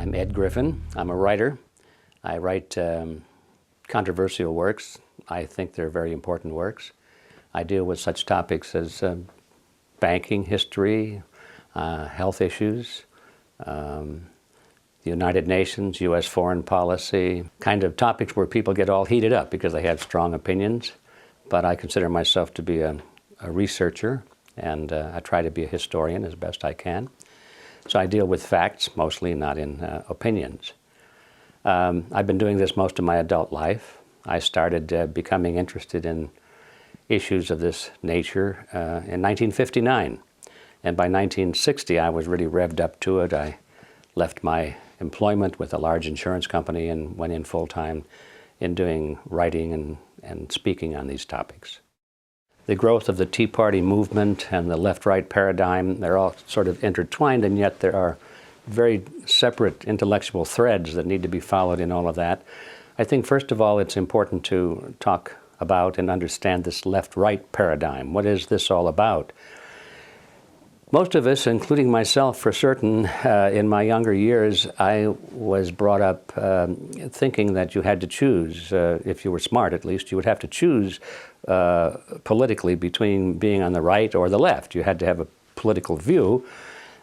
I'm Ed Griffin. I'm a writer. I write controversial works. I think they're very important works. I deal with such topics as banking history, health issues, the United Nations, U.S. foreign policy, kind of topics where people get all heated up because they have strong opinions. But I consider myself to be a researcher, and I try to be a historian as best I can. So I deal with facts, mostly, not in opinions. I've been doing this most of my adult life. I started becoming interested in issues of this nature in 1959. And by 1960, I was really revved up to it. I left my employment with a large insurance company and went in full-time in doing writing and speaking on these topics. The growth of the Tea Party movement and the left-right paradigm, they're all sort of intertwined, and yet there are very separate intellectual threads that need to be followed in all of that. I think, first of all, it's important to talk about and understand this left-right paradigm. What is this all about? Most of us, including myself for certain, in my younger years, I was brought up thinking that you had to choose, if you were smart at least, you would have to choose politically between being on the right or the left. You had to have a political view.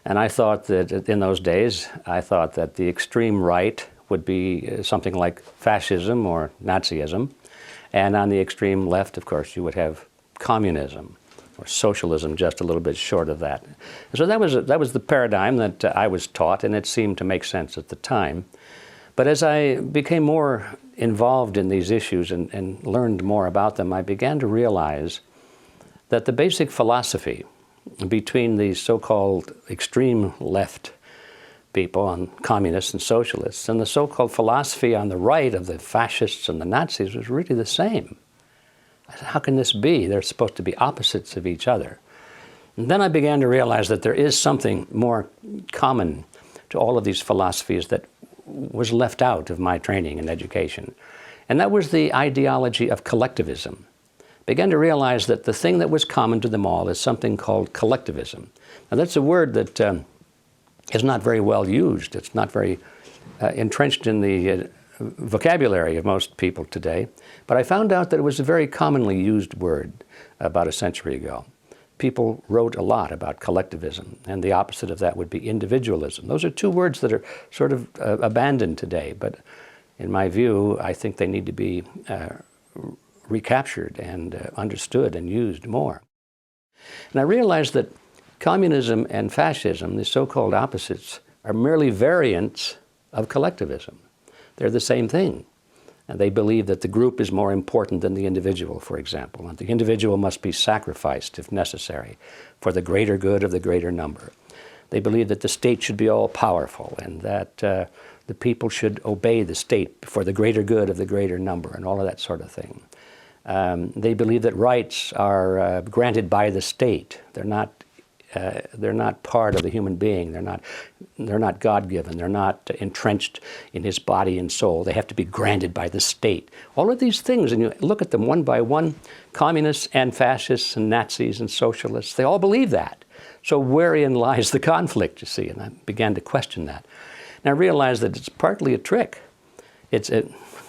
And I thought that in those days, I thought that the extreme right would be something like fascism or Nazism. And on the extreme left, of course, you would have communism or socialism, just a little bit short of that. So that was the paradigm that I was taught, and it seemed to make sense at the time. But as I became more involved in these issues and learned more about them, I began to realize that the basic philosophy between these so-called extreme left people, on communists and socialists, and the so-called philosophy on the right of the fascists and the Nazis was really the same. I said, how can this be? They're supposed to be opposites of each other. And then I began to realize that there is something more common to all of these philosophies that was left out of my training and education. And that was the ideology of collectivism. I began to realize that the thing that was common to them all is something called collectivism. Now that's a word that is not very well used. It's not very entrenched in the vocabulary of most people today. But I found out that it was a very commonly used word about a century ago. People wrote a lot about collectivism, and the opposite of that would be individualism. Those are two words that are sort of abandoned today, but in my view, I think they need to be recaptured and understood and used more. And I realized that communism and fascism, the so-called opposites, are merely variants of collectivism. They're the same thing. And they believe that the group is more important than the individual, for example, and the individual must be sacrificed, if necessary, for the greater good of the greater number. They believe that the state should be all-powerful and that the people should obey the state for the greater good of the greater number and all of that sort of thing. They believe that rights are granted by the state. They're not part of the human being. They're not God-given. They're not entrenched in his body and soul. They have to be granted by the state. All of these things, and you look at them one by one, communists and fascists and Nazis and socialists, they all believe that. So wherein lies the conflict, you see? And I began to question that. And I realized that it's partly a trick.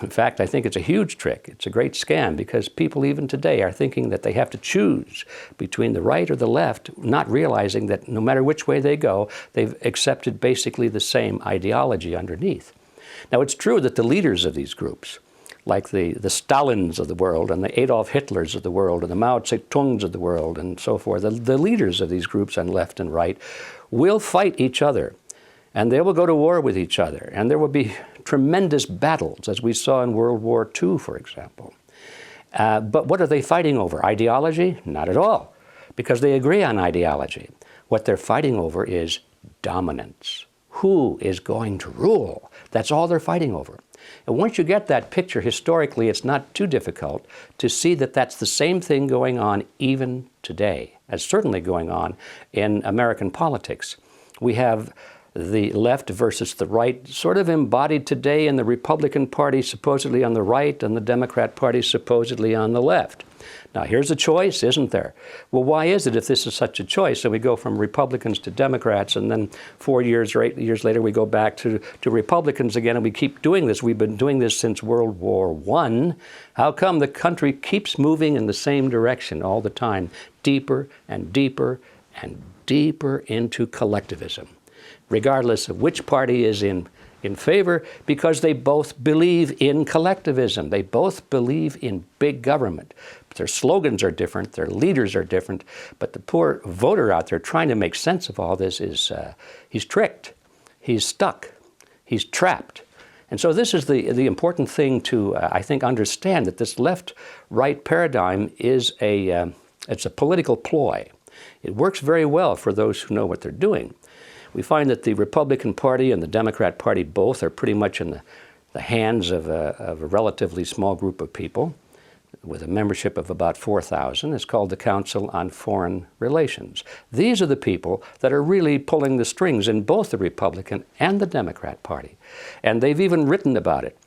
In fact, I think it's a huge trick. It's a great scam because people even today are thinking that they have to choose between the right or the left, not realizing that no matter which way they go, they've accepted basically the same ideology underneath. Now, it's true that the leaders of these groups, like the Stalins of the world and the Adolf Hitlers of the world and the Mao Zedongs of the world and so forth, the leaders of these groups on left and right will fight each other. And they will go to war with each other. And there will be tremendous battles, as we saw in World War II, for example. But what are they fighting over? Ideology? Not at all, because they agree on ideology. What they're fighting over is dominance. Who is going to rule? That's all they're fighting over. And once you get that picture historically, it's not too difficult to see that that's the same thing going on even today, as certainly going on in American politics. We have the left versus the right, sort of embodied today in the Republican Party supposedly on the right and the Democrat Party supposedly on the left. Now, here's a choice, isn't there? Well, why is it if this is such a choice? So we go from Republicans to Democrats, and then 4 years or 8 years later, we go back to Republicans again, and we keep doing this. We've been doing this since World War I. How come the country keeps moving in the same direction all the time, deeper and deeper and deeper into collectivism, regardless of which party is in favor, because they both believe in collectivism. They both believe in big government. But their slogans are different, their leaders are different, but the poor voter out there trying to make sense of all this is, he's tricked, he's stuck, he's trapped. And so this is the important thing to, I think, understand, that this left-right paradigm is it's a political ploy. It works very well for those who know what they're doing. We find that the Republican Party and the Democrat Party both are pretty much in the hands of a relatively small group of people with a membership of about 4,000. It's called the Council on Foreign Relations. These are the people that are really pulling the strings in both the Republican and the Democrat Party. And they've even written about it.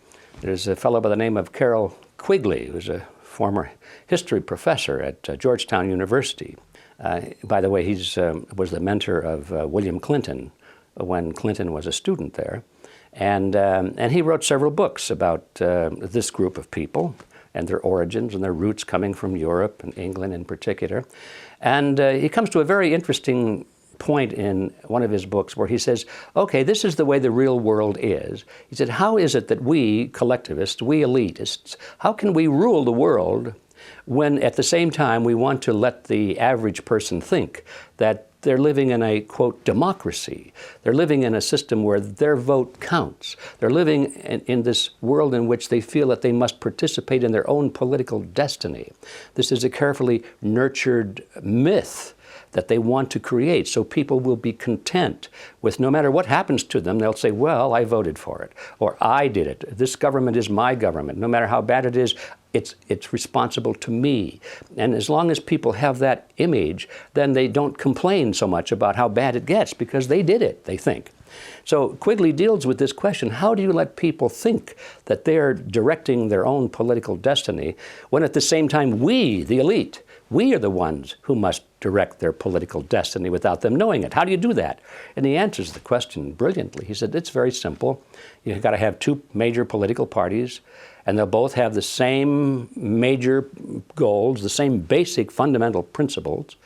There's a fellow by the name of Carroll Quigley, who's a former history professor at Georgetown University. By the way, he was the mentor of William Clinton when Clinton was a student there. And he wrote several books about this group of people and their origins and their roots coming from Europe and England in particular. And he comes to a very interesting point in one of his books where he says, okay, this is the way the real world is. He said, how is it that we collectivists, we elitists, how can we rule the world when at the same time we want to let the average person think that they're living in a, quote, democracy. They're living in a system where their vote counts. They're living in this world in which they feel that they must participate in their own political destiny. This is a carefully nurtured myth that they want to create, so people will be content with no matter what happens to them, they'll say, well, I voted for it, or I did it. This government is my government. No matter how bad it is, it's responsible to me. And as long as people have that image, then they don't complain so much about how bad it gets, because they did it, they think. So Quigley deals with this question: how do you let people think that they're directing their own political destiny when at the same time we, the elite, we are the ones who must direct their political destiny without them knowing it? How do you do that? And he answers the question brilliantly. He said, it's very simple. You've got to have two major political parties, and they'll both have the same major goals, the same basic fundamental principles,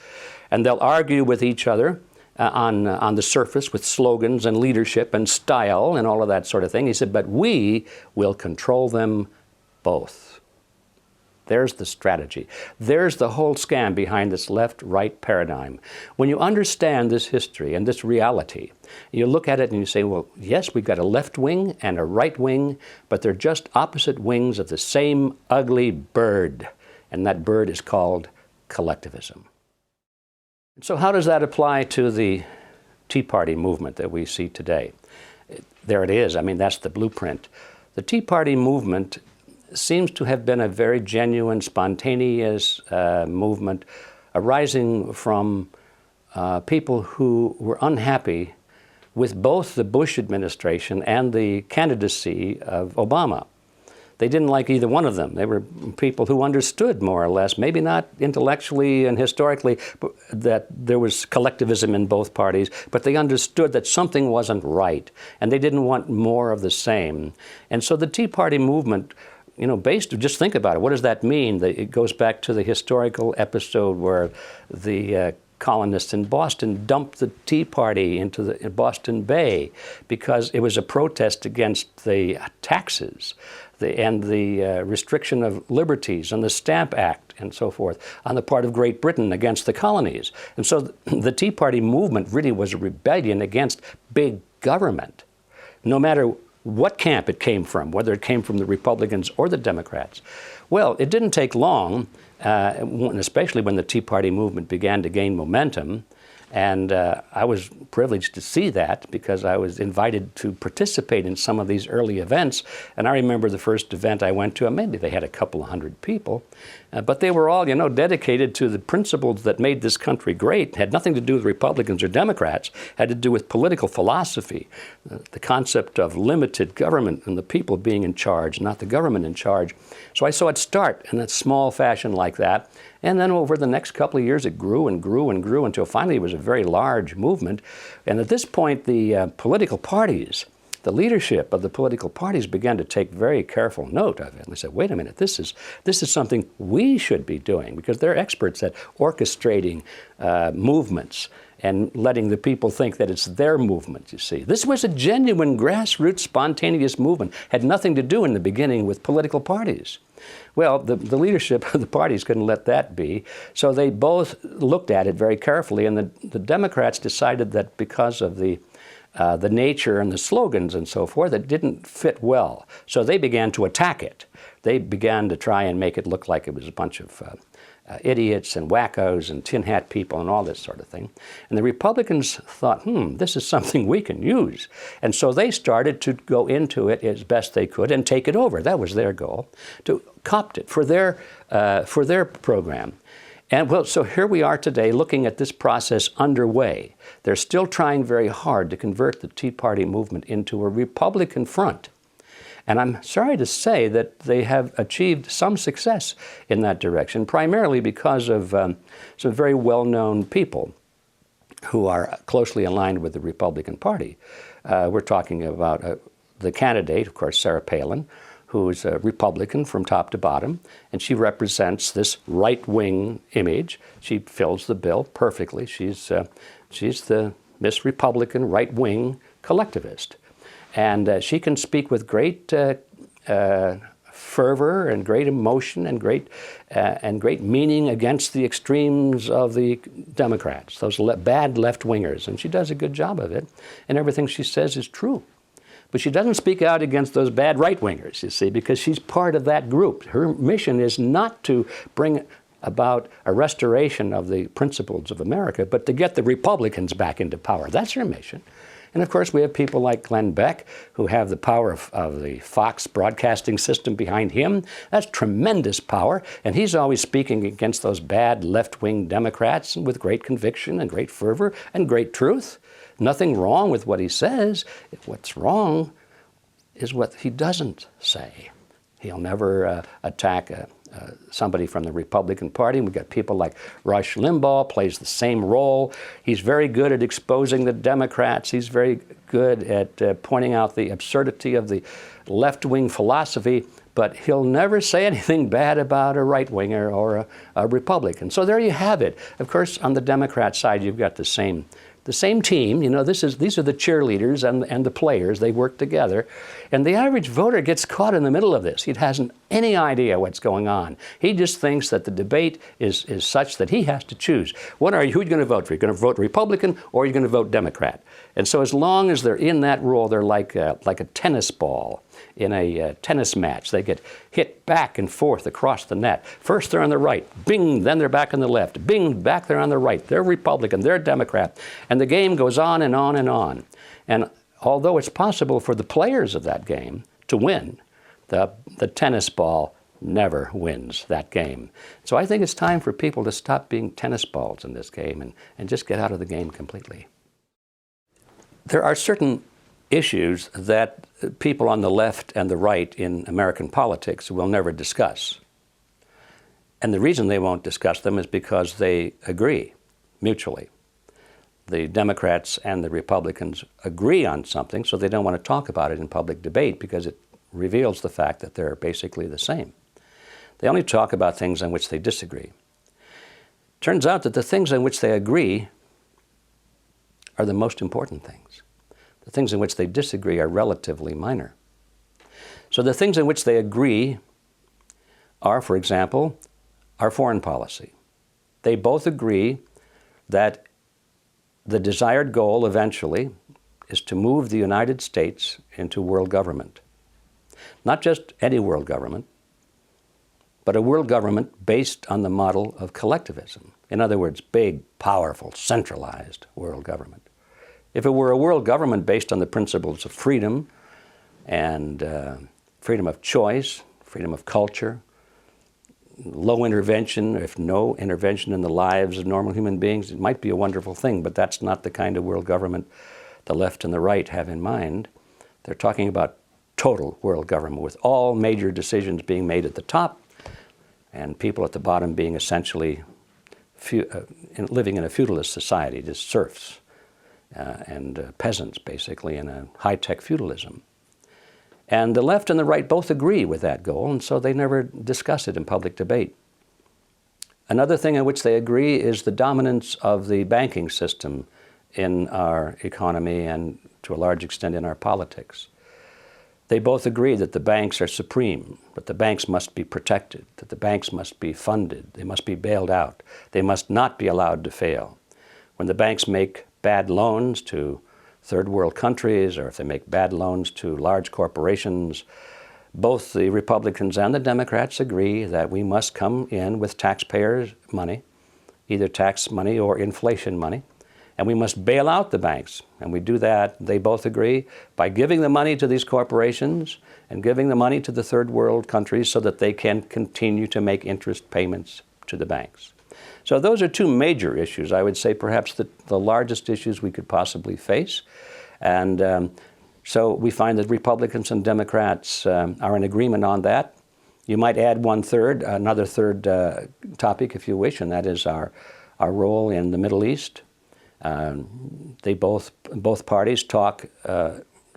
and they'll argue with each other on the surface with slogans and leadership and style and all of that sort of thing. He said, but we will control them both. There's the strategy. There's the whole scam behind this left-right paradigm. When you understand this history and this reality, you look at it and you say, well, yes, we've got a left wing and a right wing, but they're just opposite wings of the same ugly bird. And that bird is called collectivism. So how does that apply to the Tea Party movement that we see today? There it is. I mean, that's the blueprint. The Tea Party movement seems to have been a very genuine, spontaneous movement arising from people who were unhappy with both the Bush administration and the candidacy of Obama. They didn't like either one of them. They were people who understood, more or less, maybe not intellectually and historically, that there was collectivism in both parties, but they understood that something wasn't right, and they didn't want more of the same. And so the Tea Party movement, you know, just think about it. What does that mean? It goes back to the historical episode where the colonists in Boston dumped the Tea Party into the Boston Bay because it was a protest against the taxes and the restriction of liberties and the Stamp Act and so forth on the part of Great Britain against the colonies. And so the Tea Party movement really was a rebellion against big government, no matter what camp it came from, whether it came from the Republicans or the Democrats. Well, it didn't take long, especially when the Tea Party movement began to gain momentum, And I was privileged to see that because I was invited to participate in some of these early events. And I remember the first event I went to, and maybe they had a couple of hundred people, but they were all, dedicated to the principles that made this country great. It had nothing to do with Republicans or Democrats. It had to do with political philosophy, the concept of limited government and the people being in charge, not the government in charge. So I saw it start in a small fashion like that. And then over the next couple of years, it grew and grew and grew until finally it was a very large movement. And at this point, the political parties, the leadership of the political parties began to take very careful note of it. And they said, wait a minute, this is something we should be doing, because they're experts at orchestrating movements and letting the people think that it's their movement, you see. This was a genuine grassroots spontaneous movement. Had nothing to do in the beginning with political parties. Well, the leadership of the parties couldn't let that be, so they both looked at it very carefully, and the Democrats decided that because of the nature and the slogans and so forth, it didn't fit well. So they began to attack it. They began to try and make it look like it was a bunch of idiots and wackos and tin hat people and all this sort of thing. And the Republicans thought, this is something we can use. And so they started to go into it as best they could and take it over. That was their goal, to copt it for their program. And well, so here we are today looking at this process underway. They're still trying very hard to convert the Tea Party movement into a Republican front. And I'm sorry to say that they have achieved some success in that direction, primarily because of some very well-known people who are closely aligned with the Republican Party. We're talking about the candidate, of course, Sarah Palin, who's a Republican from top to bottom, and she represents this right-wing image. She fills the bill perfectly. She's the Miss Republican right-wing collectivist. And she can speak with great fervor and great emotion and great meaning against the extremes of the Democrats, those bad left-wingers. And she does a good job of it, and everything she says is true. But she doesn't speak out against those bad right-wingers, you see, because she's part of that group. Her mission is not to bring about a restoration of the principles of America, but to get the Republicans back into power. That's her mission. And of course, we have people like Glenn Beck, who have the power of the Fox broadcasting system behind him. That's tremendous power. And he's always speaking against those bad left-wing Democrats with great conviction and great fervor and great truth. Nothing wrong with what he says. What's wrong is what he doesn't say. He'll never attack somebody from the Republican Party. We've got people like Rush Limbaugh, plays the same role. He's very good at exposing the Democrats. He's very good at pointing out the absurdity of the left-wing philosophy, but he'll never say anything bad about a right-winger or a Republican. So there you have it. Of course, on the Democrat side, you've got the same team. These are the cheerleaders and the players. They work together. And the average voter gets caught in the middle of this. He hasn't any idea what's going on. He just thinks that the debate is such that he has to choose. Who are you going to vote for? Are you going to vote Republican or are you going to vote Democrat? And so as long as they're in that role, they're like a tennis ball in a tennis match. They get hit back and forth across the net. First they're on the right, bing, then they're back on the left, bing, back they're on the right. They're Republican, they're Democrat. And the game goes on and on and on. And although it's possible for the players of that game to win, the tennis ball never wins that game. So I think it's time for people to stop being tennis balls in this game and just get out of the game completely. There are certain issues that people on the left and the right in American politics will never discuss. And the reason they won't discuss them is because they agree mutually. The Democrats and the Republicans agree on something, so they don't want to talk about it in public debate because it reveals the fact that they're basically the same. They only talk about things on which they disagree. Turns out that the things on which they agree are the most important things. The things in which they disagree are relatively minor. So the things in which they agree are, for example, our foreign policy. They both agree that the desired goal eventually is to move the United States into world government. Not just any world government, but a world government based on the model of collectivism. In other words, big, powerful, centralized world government. If it were a world government based on the principles of freedom and freedom of choice, freedom of culture, low intervention, if no intervention in the lives of normal human beings, it might be a wonderful thing, but that's not the kind of world government the left and the right have in mind. They're talking about total world government with all major decisions being made at the top and people at the bottom being essentially living in a feudalist society, just serfs and peasants, basically, in a high-tech feudalism. And the left and the right both agree with that goal, and so they never discuss it in public debate. Another thing in which they agree is the dominance of the banking system in our economy and, to a large extent, in our politics. They both agree that the banks are supreme, that the banks must be protected, that the banks must be funded, they must be bailed out, they must not be allowed to fail. When the banks make bad loans to third world countries, or if they make bad loans to large corporations, both the Republicans and the Democrats agree that we must come in with taxpayers' money, either tax money or inflation money, and we must bail out the banks. And we do that, they both agree, by giving the money to these corporations and giving the money to the third world countries so that they can continue to make interest payments to the banks. So those are two major issues, I would say perhaps the largest issues we could possibly face. And so we find that Republicans and Democrats are in agreement on that. You might add another third topic if you wish, and that is our role in the Middle East. Both parties talk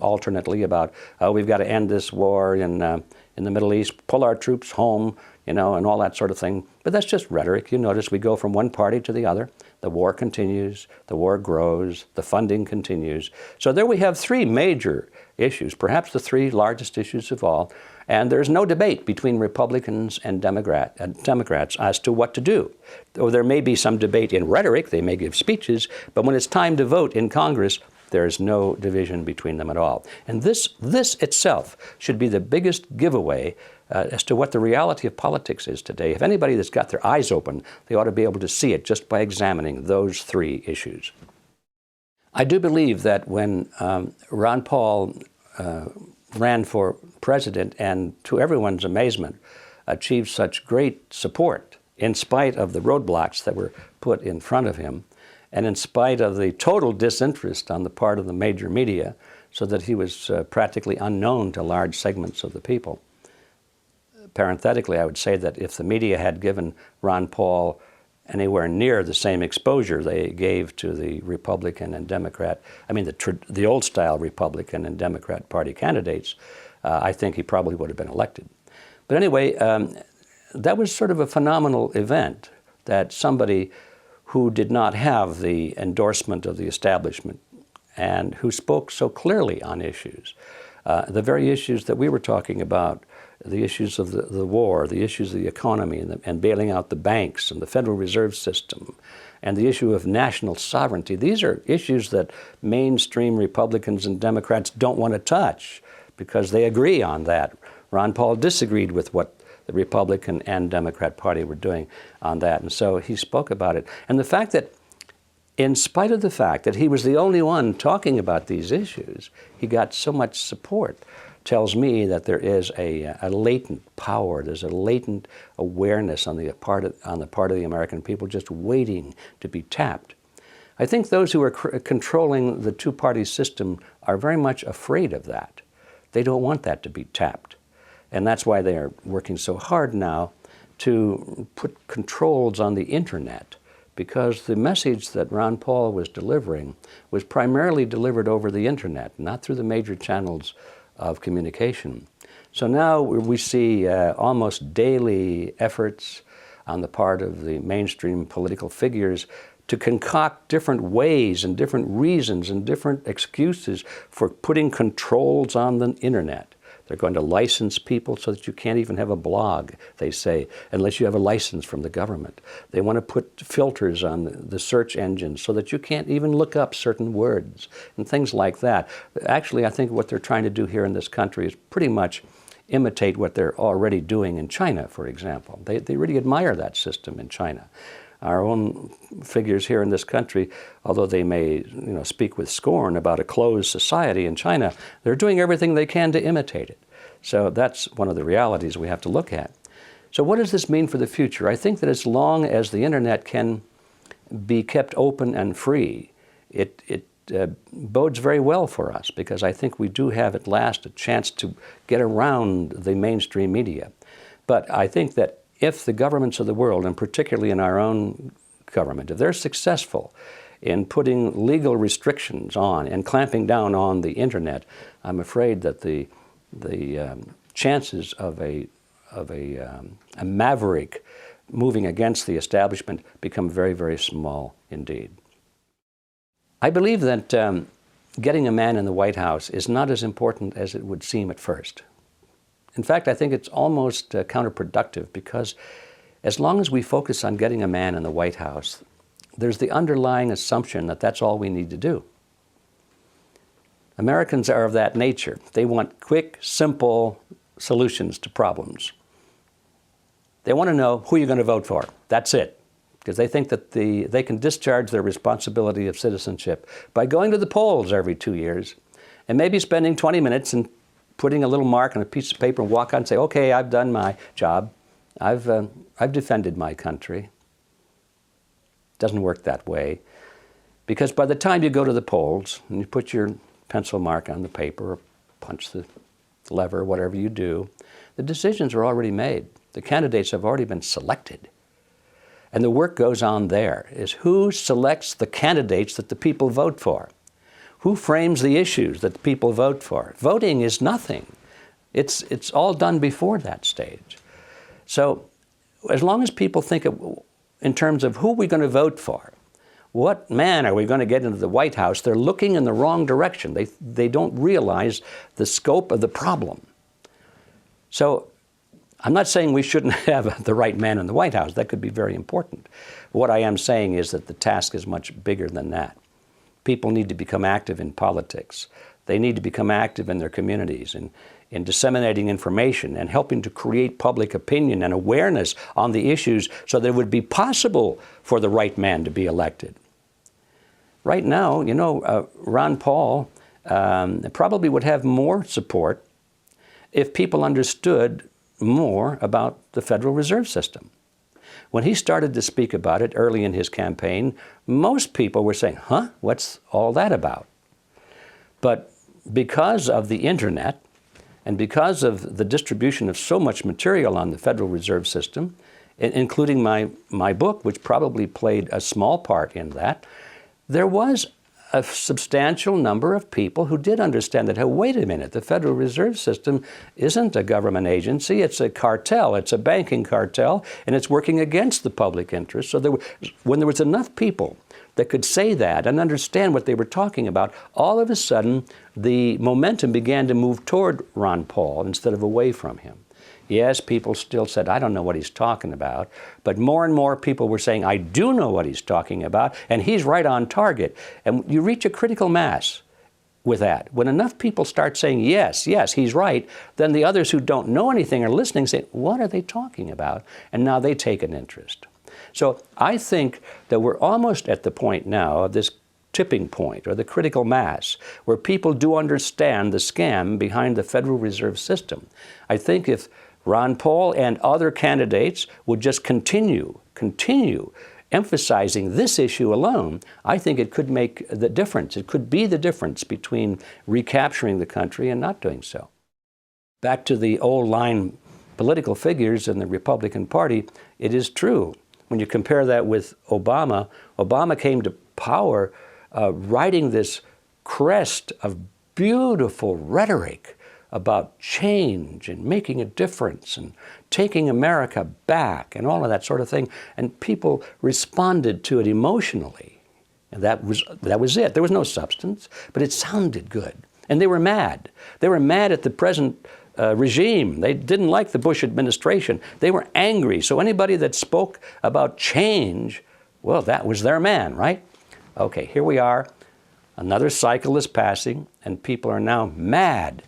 alternately about, oh, we've got to end this war in the Middle East, pull our troops home, and all that sort of thing. But that's just rhetoric. You notice we go from one party to the other. The war continues, the war grows, the funding continues. So there we have three major issues, perhaps the three largest issues of all. And there's no debate between Republicans and Democrats as to what to do. Though there may be some debate in rhetoric, they may give speeches, but when it's time to vote in Congress, there's no division between them at all. And this itself should be the biggest giveaway as to what the reality of politics is today. If anybody that's got their eyes open, they ought to be able to see it just by examining those three issues. I do believe that when Ron Paul ran for president and, to everyone's amazement, achieved such great support in spite of the roadblocks that were put in front of him, and in spite of the total disinterest on the part of the major media, so that he was practically unknown to large segments of the people. Parenthetically, I would say that if the media had given Ron Paul anywhere near the same exposure they gave to the Republican and Democrat, the old-style Republican and Democrat Party candidates, I think he probably would have been elected. But anyway, that was sort of a phenomenal event, that somebody who did not have the endorsement of the establishment and who spoke so clearly on issues, the very issues that we were talking about, the issues of the war, the issues of the economy and bailing out the banks and the Federal Reserve System, and the issue of national sovereignty. These are issues that mainstream Republicans and Democrats don't want to touch because they agree on that. Ron Paul disagreed with what the Republican and Democrat Party were doing on that, and so he spoke about it. And the fact that, in spite of the fact that he was the only one talking about these issues, he got so much support, tells me that there is a latent power, there's a latent awareness on the part of the American people just waiting to be tapped. I think those who are controlling the two-party system are very much afraid of that. They don't want that to be tapped. And that's why they are working so hard now to put controls on the internet, because the message that Ron Paul was delivering was primarily delivered over the internet, not through the major channels of communication. So now we see almost daily efforts on the part of the mainstream political figures to concoct different ways and different reasons and different excuses for putting controls on the internet. They're going to license people so that you can't even have a blog, they say, unless you have a license from the government. They want to put filters on the search engines so that you can't even look up certain words and things like that. Actually, I think what they're trying to do here in this country is pretty much imitate what they're already doing in China, for example. They really admire that system in China. Our own figures here in this country, although they may speak with scorn about a closed society in China, they're doing everything they can to imitate it. So that's one of the realities we have to look at. So what does this mean for the future? I think that as long as the internet can be kept open and free, it bodes very well for us, because I think we do have at last a chance to get around the mainstream media. But I think that if the governments of the world, and particularly in our own government, if they're successful in putting legal restrictions on and clamping down on the internet, I'm afraid that the chances of a maverick moving against the establishment become very, very small indeed. I believe that getting a man in the White House is not as important as it would seem at first. In fact, I think it's almost counterproductive, because as long as we focus on getting a man in the White House, there's the underlying assumption that that's all we need to do. Americans are of that nature. They want quick, simple solutions to problems. They want to know who you're going to vote for. That's it. Because they think that they can discharge their responsibility of citizenship by going to the polls every 2 years and maybe spending 20 minutes and putting a little mark on a piece of paper and walk out and say, okay, I've done my job. I've defended my country. It doesn't work that way. Because by the time you go to the polls and you put your pencil mark on the paper or punch the lever, whatever you do, the decisions are already made. The candidates have already been selected. And the work goes on there, is who selects the candidates that the people vote for? Who frames the issues that the people vote for? Voting is nothing. It's all done before that stage. So as long as people think in terms of who we're going to vote for, what man are we going to get into the White House, they're looking in the wrong direction. They don't realize the scope of the problem. So I'm not saying we shouldn't have the right man in the White House. That could be very important. What I am saying is that the task is much bigger than that. People need to become active in politics. They need to become active in their communities and in disseminating information and helping to create public opinion and awareness on the issues so that it would be possible for the right man to be elected. Right now, Ron Paul probably would have more support if people understood more about the Federal Reserve System. When he started to speak about it early in his campaign, most people were saying, huh, what's all that about? But because of the internet and because of the distribution of so much material on the Federal Reserve System, including my book, which probably played a small part in that, there was a substantial number of people who did understand that, hey, wait a minute, the Federal Reserve System isn't a government agency, it's a cartel, it's a banking cartel, and it's working against the public interest. So when there was enough people that could say that and understand what they were talking about, all of a sudden the momentum began to move toward Ron Paul instead of away from him. Yes, people still said, I don't know what he's talking about, but more and more people were saying, I do know what he's talking about, and he's right on target. And you reach a critical mass with that. When enough people start saying, yes, he's right, then the others who don't know anything are listening, say, what are they talking about? And now they take an interest. So I think that we're almost at the point now of this tipping point, or the critical mass, where people do understand the scam behind the Federal Reserve System. I think if Ron Paul and other candidates would just continue emphasizing this issue alone, I think it could make the difference. It could be the difference between recapturing the country and not doing so. Back to the old line political figures in the Republican Party, it is true. When you compare that with Obama, Obama came to power riding this crest of beautiful rhetoric about change and making a difference and taking America back and all of that sort of thing. And people responded to it emotionally. And that was it. There was no substance, but it sounded good. And they were mad. They were mad at the present regime. They didn't like the Bush administration. They were angry. So anybody that spoke about change, well, that was their man, right? Okay, here we are. Another cycle is passing, and people are now mad.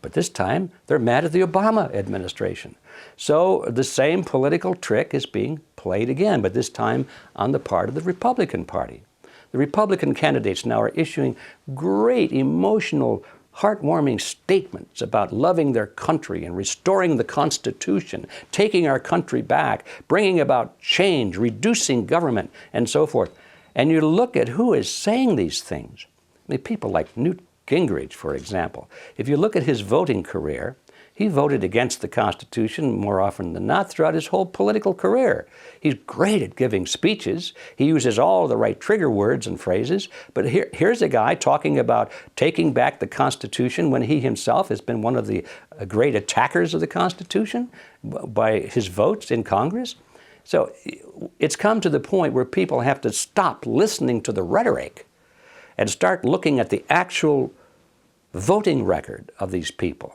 But this time, they're mad at the Obama administration. So the same political trick is being played played again, but this time on the part of the Republican Party. The Republican candidates now are issuing great emotional, heartwarming statements about loving their country and restoring the Constitution, taking our country back, bringing about change, reducing government, and so forth. And you look at who is saying these things. I mean, people like Newt Gingrich, for example. If you look at his voting career, he voted against the Constitution more often than not throughout his whole political career. He's great at giving speeches. He uses all the right trigger words and phrases. But here's a guy talking about taking back the Constitution when he himself has been one of the great attackers of the Constitution by his votes in Congress. So it's come to the point where people have to stop listening to the rhetoric and start looking at the actual voting record of these people.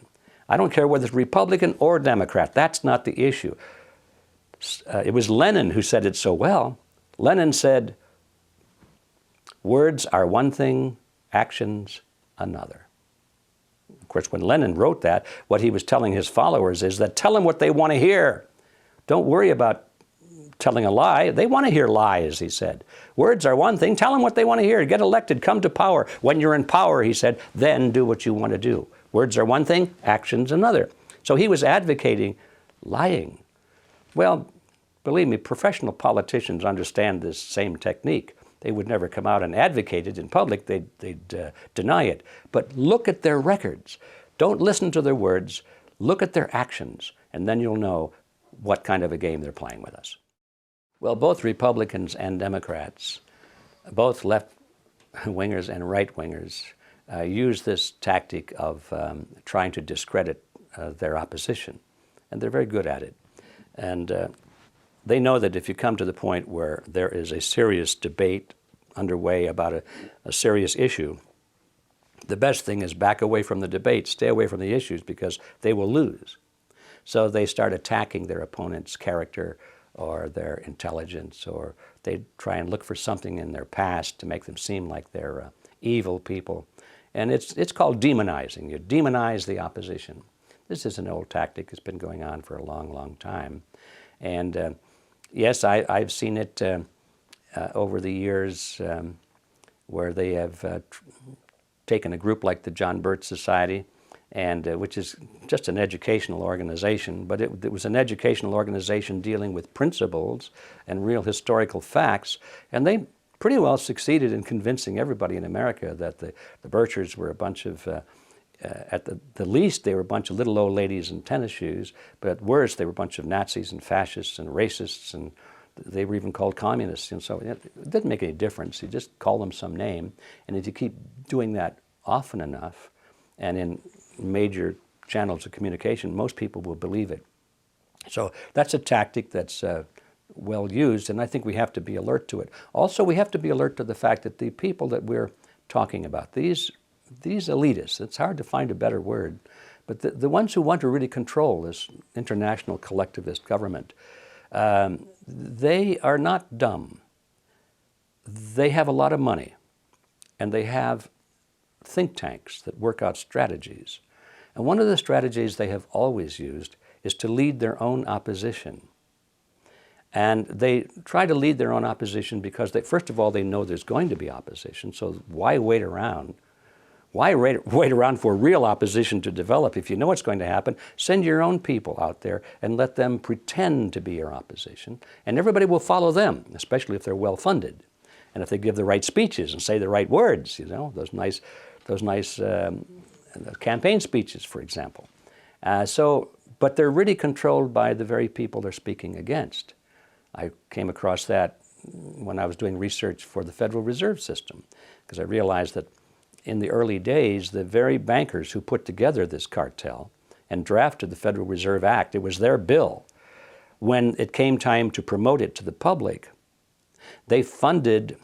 I don't care whether it's Republican or Democrat. That's not the issue. It was Lenin who said it so well. Lenin said, words are one thing, actions another. Of course, when Lenin wrote that, what he was telling his followers is that tell them what they want to hear. Don't worry about telling a lie. They want to hear lies, he said. Words are one thing. Tell them what they want to hear. Get elected. Come to power. When you're in power, he said, then do what you want to do. Words are one thing, actions another. So he was advocating lying. Well, believe me, professional politicians understand this same technique. They would never come out and advocate it in public. They'd deny it. But look at their records. Don't listen to their words. Look at their actions, and then you'll know what kind of a game they're playing with us. Well, both Republicans and Democrats, both left-wingers and right-wingers, use this tactic of trying to discredit their opposition. And they're very good at it. And they know that if you come to the point where there is a serious debate underway about a serious issue, the best thing is back away from the debate, stay away from the issues, because they will lose. So they start attacking their opponent's character or their intelligence, or they try and look for something in their past to make them seem like they're evil people. And it's called demonizing. You demonize the opposition. This is an old tactic that's been going on for a long, long time. And yes, I've seen it over the years where they have taken a group like the John Birch Society, and which is just an educational organization, but it was an educational organization dealing with principles and real historical facts, and they pretty well succeeded in convincing everybody in America that the Birchers were a bunch of, at the least, they were a bunch of little old ladies in tennis shoes, but at worst, they were a bunch of Nazis and fascists and racists, and they were even called communists. And so it didn't make any difference. You just call them some name, and if you keep doing that often enough, and in major channels of communication, most people will believe it. So that's a tactic that's well used, and I think we have to be alert to it. Also, we have to be alert to the fact that the people that we're talking about, these elitists, it's hard to find a better word, but the ones who want to really control this international collectivist government, they are not dumb. They have a lot of money, and they have think tanks that work out strategies. And one of the strategies they have always used is to lead their own opposition. And they try to lead their own opposition because, first of all, they know there's going to be opposition, so why wait around? Why wait around for real opposition to develop? If you know what's going to happen, send your own people out there and let them pretend to be your opposition, and everybody will follow them, especially if they're well-funded. And if they give the right speeches and say the right words, you know, those nice campaign speeches, for example. But they're really controlled by the very people they're speaking against. I came across that when I was doing research for the Federal Reserve System, because I realized that in the early days, the very bankers who put together this cartel and drafted the Federal Reserve Act, it was their bill. When it came time to promote it to the public, they funded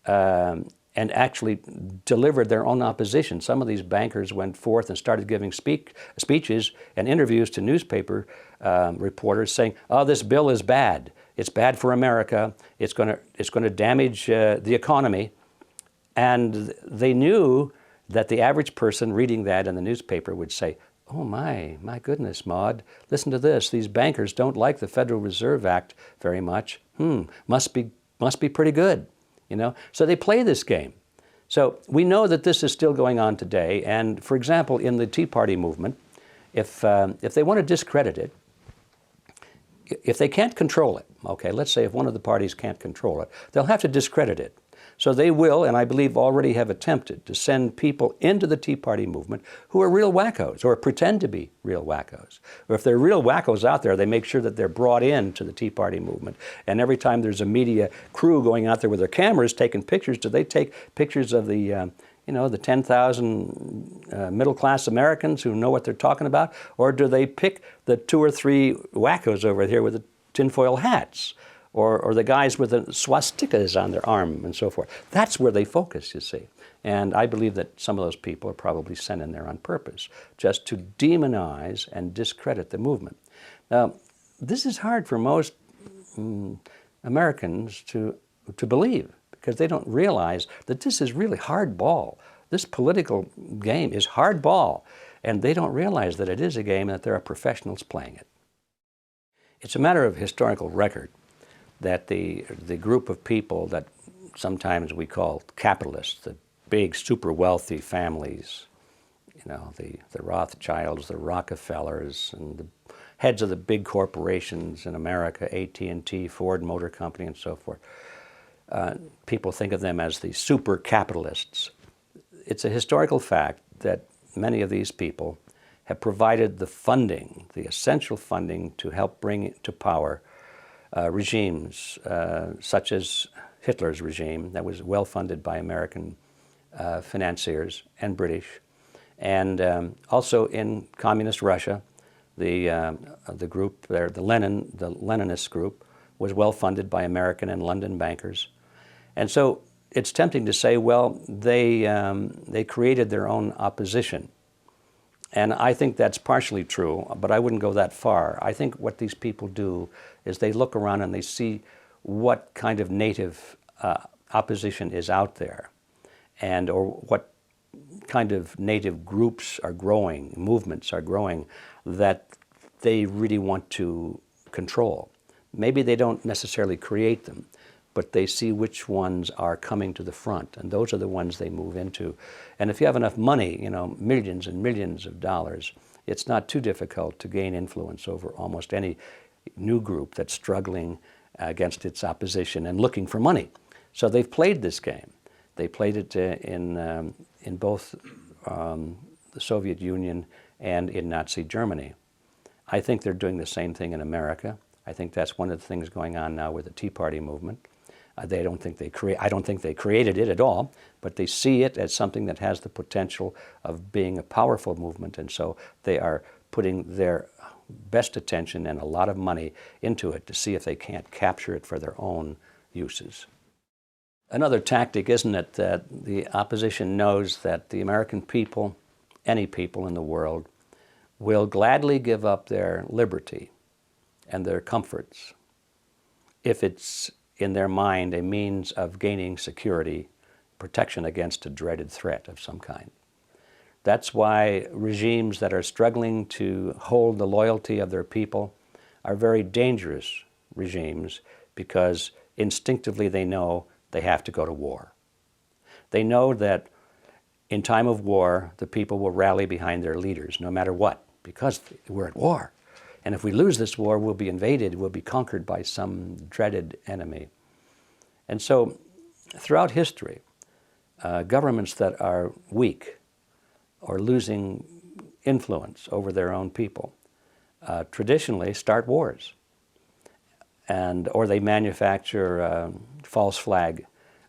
and actually delivered their own opposition. Some of these bankers went forth and started giving speeches and interviews to newspaper reporters saying, oh, this bill is bad. It's bad for America. It's going to damage the economy. And they knew that the average person reading that in the newspaper would say, Oh my goodness, Maud, listen to this. These bankers don't like the Federal Reserve Act very much. Must be pretty good, you know? So they play this game. So we know that this is still going on today. And for example, in the Tea Party movement, if they want to discredit it, if they can't control it, okay, let's say if one of the parties can't control it, they'll have to discredit it. So they will, and I believe already have attempted, to send people into the Tea Party movement who are real wackos or pretend to be real wackos. Or if they're real wackos out there, they make sure that they're brought into the Tea Party movement. And every time there's a media crew going out there with their cameras taking pictures, do they take pictures of the the 10,000 middle-class Americans who know what they're talking about? Or do they pick the 2 or 3 wackos over here with the tinfoil hats? Or the guys with the swastikas on their arm and so forth? That's where they focus, you see. And I believe that some of those people are probably sent in there on purpose, just to demonize and discredit the movement. Now, this is hard for most Americans to believe, because they don't realize that this is really hardball. This political game is hardball, and they don't realize that it is a game and that there are professionals playing it. It's a matter of historical record that the group of people that sometimes we call capitalists, the big super wealthy families, the Rothschilds, the Rockefellers, and the heads of the big corporations in America, AT&T, Ford Motor Company, and so forth. People think of them as the super capitalists. It's a historical fact that many of these people have provided the funding, the essential funding, to help bring to power regimes such as Hitler's regime that was well funded by American financiers and British, and also in communist Russia, the group there, the Leninist group, was well funded by American and London bankers. And so it's tempting to say, well, they created their own opposition. And I think that's partially true, but I wouldn't go that far. I think what these people do is they look around and they see what kind of native opposition is out there, or what kind of native groups are growing, movements are growing, that they really want to control. Maybe they don't necessarily create them, but they see which ones are coming to the front, and those are the ones they move into. And if you have enough money, millions and millions of dollars, it's not too difficult to gain influence over almost any new group that's struggling against its opposition and looking for money. So they've played this game. They played it in both the Soviet Union and in Nazi Germany. I think they're doing the same thing in America. I think that's one of the things going on now with the Tea Party movement. I don't think they created it at all, but they see it as something that has the potential of being a powerful movement, and so they are putting their best attention and a lot of money into it to see if they can't capture it for their own uses. Another tactic, isn't it, that the opposition knows that the American people, any people in the world, will gladly give up their liberty and their comforts if it's in their mind a means of gaining security, protection against a dreaded threat of some kind. That's why regimes that are struggling to hold the loyalty of their people are very dangerous regimes, because instinctively they know they have to go to war. They know that in time of war, the people will rally behind their leaders no matter what, because we're at war. And if we lose this war, we'll be invaded, we'll be conquered by some dreaded enemy. And so throughout history, governments that are weak or losing influence over their own people traditionally start wars, or they manufacture false flag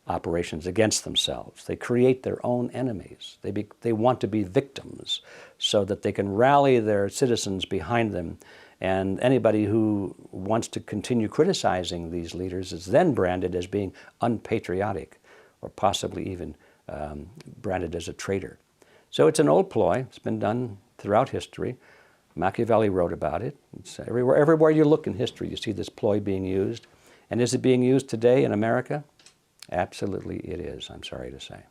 operations against themselves. They create their own enemies. They want to be victims so that they can rally their citizens behind them, and anybody who wants to continue criticizing these leaders is then branded as being unpatriotic, or possibly even branded as a traitor. So it's an old ploy. It's been done throughout history. Machiavelli wrote about it. It's everywhere you look in history, you see this ploy being used. And is it being used today in America? Absolutely it is, I'm sorry to say.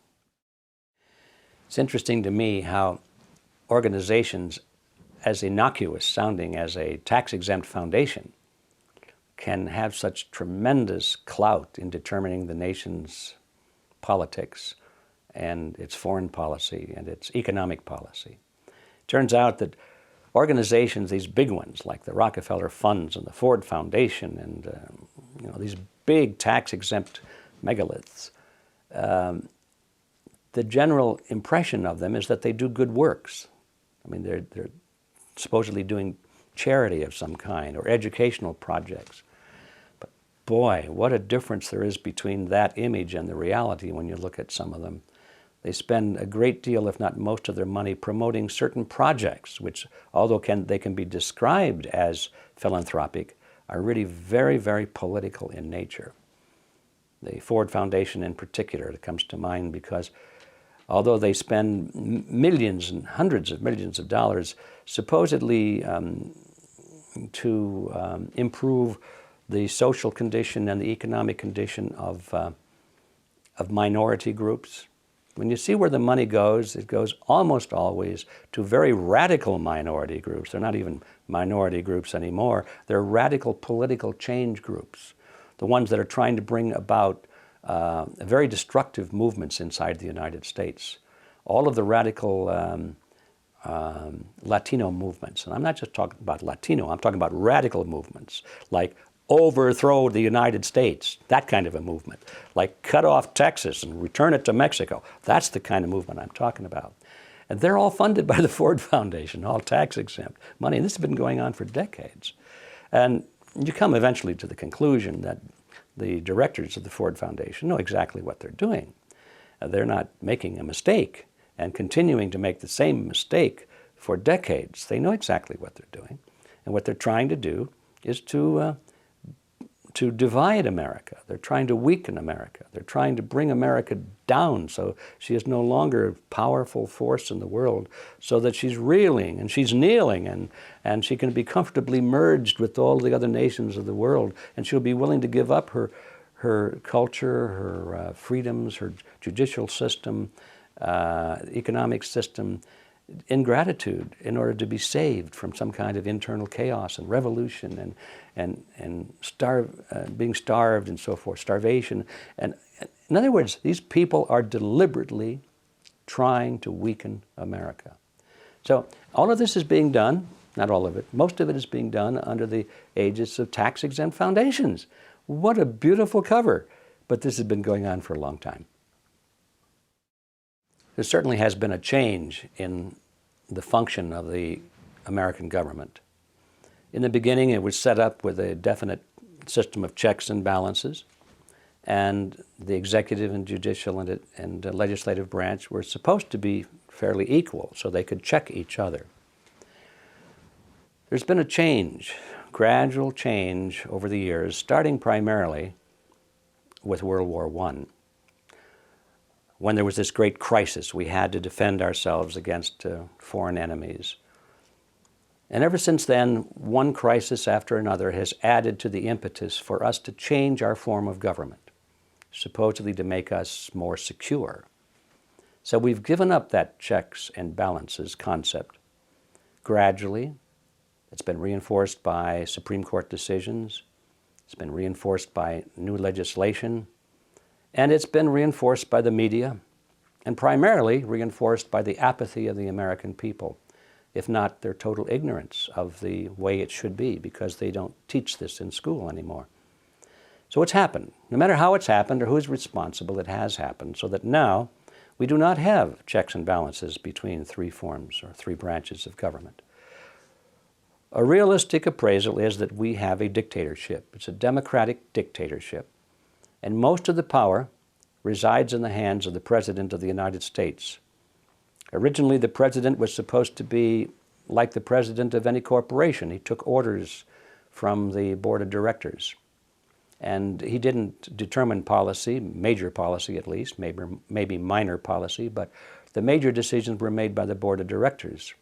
It's interesting to me how organizations as innocuous sounding as a tax-exempt foundation can have such tremendous clout in determining the nation's politics and its foreign policy and its economic policy. Turns out that organizations, these big ones like the Rockefeller Funds and the Ford Foundation and these big tax-exempt megaliths, the general impression of them is that they do good works. I mean, they're supposedly doing charity of some kind or educational projects. But boy, what a difference there is between that image and the reality when you look at some of them. They spend a great deal, if not most of their money, promoting certain projects, which, although they can be described as philanthropic, are really very, very political in nature. The Ford Foundation in particular, it comes to mind because although they spend millions and hundreds of millions of dollars supposedly to improve the social condition and the economic condition of minority groups, when you see where the money goes, it goes almost always to very radical minority groups. They're not even minority groups anymore. They're radical political change groups, the ones that are trying to bring about very destructive movements inside the United States. All of the radical Latino movements, and I'm not just talking about Latino, I'm talking about radical movements, like overthrow the United States, that kind of a movement, like cut off Texas and return it to Mexico. That's the kind of movement I'm talking about. And they're all funded by the Ford Foundation, all tax-exempt money. And this has been going on for decades. And you come eventually to the conclusion that the directors of the Ford Foundation know exactly what they're doing. They're not making a mistake and continuing to make the same mistake for decades. They know exactly what they're doing. And what they're trying to do is to divide America. They're trying to weaken America. They're trying to bring America down so she is no longer a powerful force in the world, so that she's reeling and she's kneeling and she can be comfortably merged with all the other nations of the world, and she'll be willing to give up her culture, her freedoms, her judicial system, economic system, in gratitude in order to be saved from some kind of internal chaos and revolution and being starved and so forth, starvation. And in other words, these people are deliberately trying to weaken America. So all of this is being done, not all of it, most of it is being done under the aegis of tax-exempt foundations. What a beautiful cover. But this has been going on for a long time. There certainly has been a change in the function of the American government. In the beginning, it was set up with a definite system of checks and balances, and the executive and judicial and legislative branch were supposed to be fairly equal, so they could check each other. There's been a change, gradual change over the years, starting primarily with World War I. When there was this great crisis, we had to defend ourselves against foreign enemies. And ever since then, one crisis after another has added to the impetus for us to change our form of government, supposedly to make us more secure. So we've given up that checks and balances concept. Gradually, it's been reinforced by Supreme Court decisions, it's been reinforced by new legislation, and it's been reinforced by the media, and primarily reinforced by the apathy of the American people, if not their total ignorance of the way it should be, because they don't teach this in school anymore. So what's happened? No matter how it's happened or who's responsible, it has happened, so that now we do not have checks and balances between three forms or three branches of government. A realistic appraisal is that we have a dictatorship. It's a democratic dictatorship. And most of the power resides in the hands of the President of the United States. Originally, the President was supposed to be like the President of any corporation. He took orders from the Board of Directors. And he didn't determine policy, major policy at least, maybe minor policy, but the major decisions were made by the Board of Directors.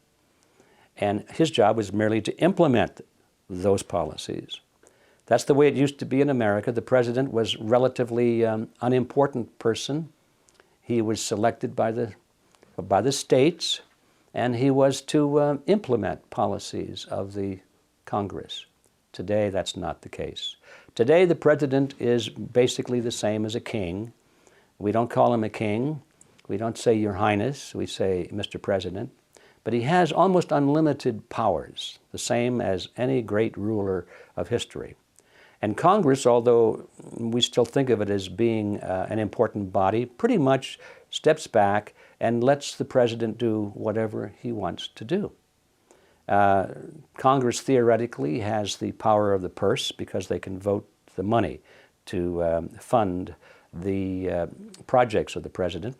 And his job was merely to implement those policies. That's the way it used to be in America. The president was a relatively unimportant person. He was selected by the states, and he was to implement policies of the Congress. Today, that's not the case. Today, the president is basically the same as a king. We don't call him a king. We don't say Your Highness. We say Mr. President. But he has almost unlimited powers, the same as any great ruler of history. And Congress, although we still think of it as being an important body, pretty much steps back and lets the president do whatever he wants to do. Congress theoretically has the power of the purse because they can vote the money to fund the projects of the president.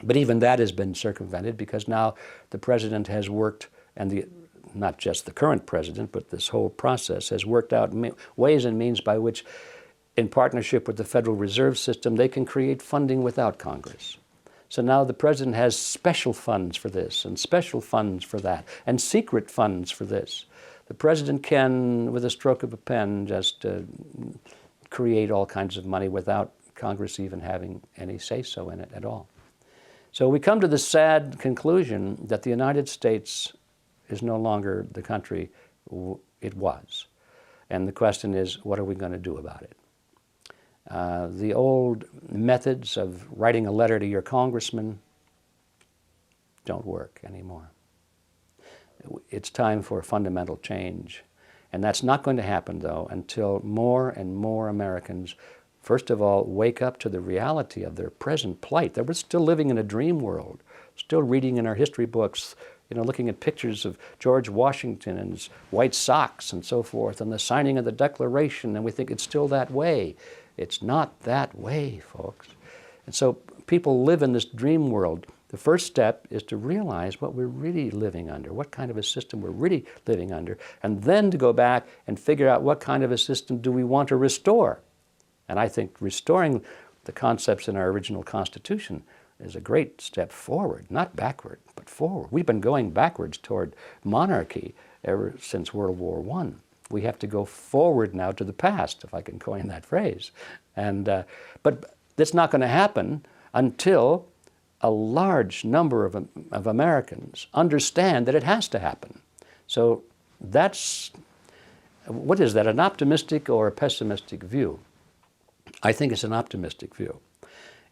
But even that has been circumvented because now the president has worked, and not just the current president, but this whole process has worked out ways and means by which, in partnership with the Federal Reserve System, they can create funding without Congress. So now the president has special funds for this and special funds for that and secret funds for this. The president can, with a stroke of a pen, just create all kinds of money without Congress even having any say-so in it at all. So we come to the sad conclusion that the United States is no longer the country it was. And the question is, what are we going to do about it? The old methods of writing a letter to your congressman don't work anymore. It's time for a fundamental change. And that's not going to happen, though, until more and more Americans, first of all, wake up to the reality of their present plight. That we're still living in a dream world, still reading in our history books, looking at pictures of George Washington and his white socks and so forth, and the signing of the Declaration, and we think it's still that way. It's not that way, folks. And so people live in this dream world. The first step is to realize what we're really living under, what kind of a system we're really living under, and then to go back and figure out what kind of a system do we want to restore. And I think restoring the concepts in our original Constitution is a great step forward, not backward, but forward. We've been going backwards toward monarchy ever since World War I. We have to go forward now to the past, if I can coin that phrase. But that's not going to happen until a large number of Americans understand that it has to happen. So that's, what is that, an optimistic or a pessimistic view? I think it's an optimistic view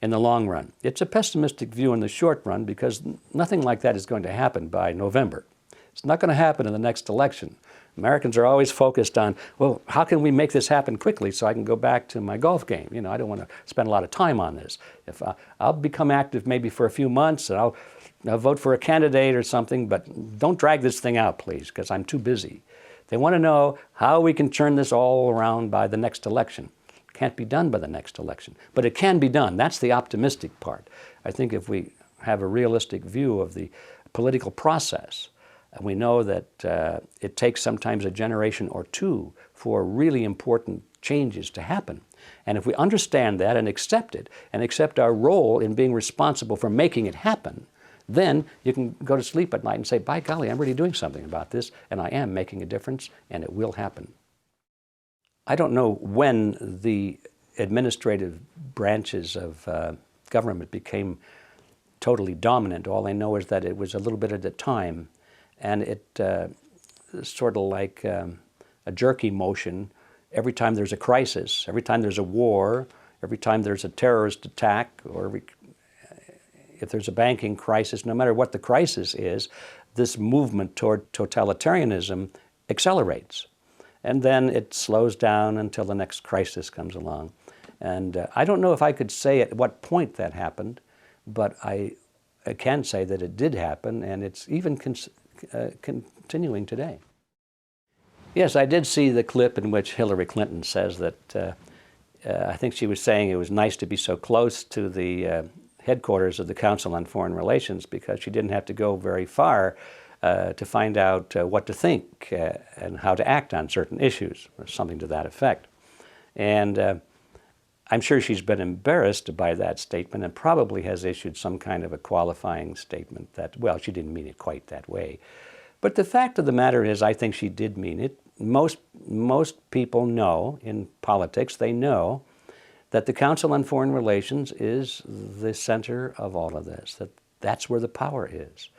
in the long run. It's a pessimistic view in the short run because nothing like that is going to happen by November. It's not going to happen in the next election. Americans are always focused on, well, how can we make this happen quickly so I can go back to my golf game? I don't want to spend a lot of time on this. If I'll become active maybe for a few months and I'll vote for a candidate or something, but don't drag this thing out, please, because I'm too busy. They want to know how we can turn this all around by the next election. Can't be done by the next election, but it can be done. That's the optimistic part. I think if we have a realistic view of the political process, and we know that it takes sometimes a generation or two for really important changes to happen. And if we understand that and accept it, and accept our role in being responsible for making it happen, then you can go to sleep at night and say, by golly, I'm really doing something about this, and I am making a difference, and it will happen. I don't know when the administrative branches of government became totally dominant. All I know is that it was a little bit at a time, and it sort of like a jerky motion. Every time there's a crisis, every time there's a war, every time there's a terrorist attack, or if there's a banking crisis, no matter what the crisis is, this movement toward totalitarianism accelerates. And then it slows down until the next crisis comes along. And I don't know if I could say at what point that happened, but I can say that it did happen, and it's even continuing today. Yes, I did see the clip in which Hillary Clinton says that, I think she was saying it was nice to be so close to the headquarters of the Council on Foreign Relations because she didn't have to go very far to find out what to think and how to act on certain issues, or something to that effect. And I'm sure she's been embarrassed by that statement and probably has issued some kind of a qualifying statement that, well, she didn't mean it quite that way. But the fact of the matter is, I think she did mean it. Most people know in politics, they know that the Council on Foreign Relations is the center of all of this, that's where the power is.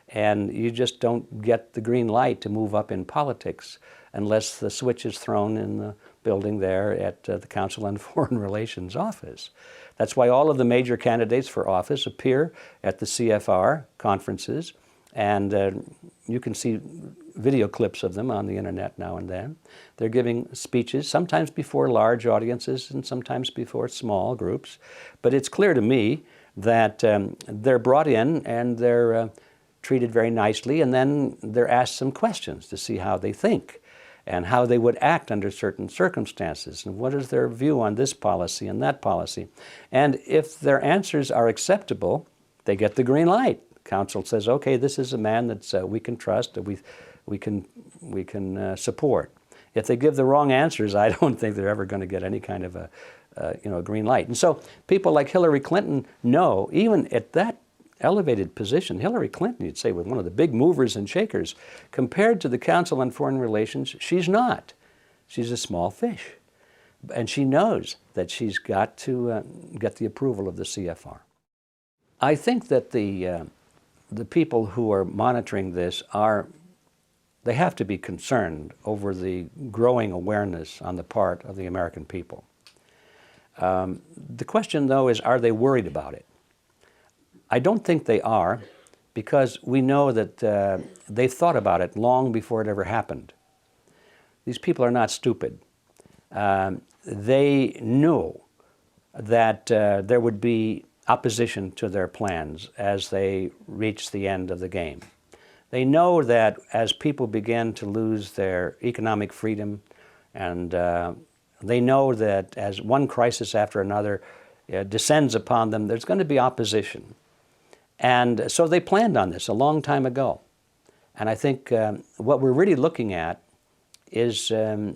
And you just don't get the green light to move up in politics unless the switch is thrown in the building there at the Council on Foreign Relations office. That's why all of the major candidates for office appear at the CFR conferences, and you can see video clips of them on the internet now and then. They're giving speeches, sometimes before large audiences and sometimes before small groups. But it's clear to me that they're brought in and they're treated very nicely, and then they're asked some questions to see how they think and how they would act under certain circumstances, and what is their view on this policy and that policy. And if their answers are acceptable, they get the green light. Council says, okay, this is a man that we can trust, that we can support. If they give the wrong answers, I don't think they're ever going to get any kind of a green light. And so people like Hillary Clinton know, even at that elevated position, Hillary Clinton, you'd say, was one of the big movers and shakers. Compared to the Council on Foreign Relations, she's not. She's a small fish. And she knows that she's got to get the approval of the CFR. I think that the people who are monitoring this they have to be concerned over the growing awareness on the part of the American people. The question, though, is, are they worried about it? I don't think they are, because we know that they've thought about it long before it ever happened. These people are not stupid. They knew that there would be opposition to their plans as they reached the end of the game. They know that as people begin to lose their economic freedom, and they know that as one crisis after another descends upon them, there's going to be opposition. And so they planned on this a long time ago. And I think what we're really looking at is, I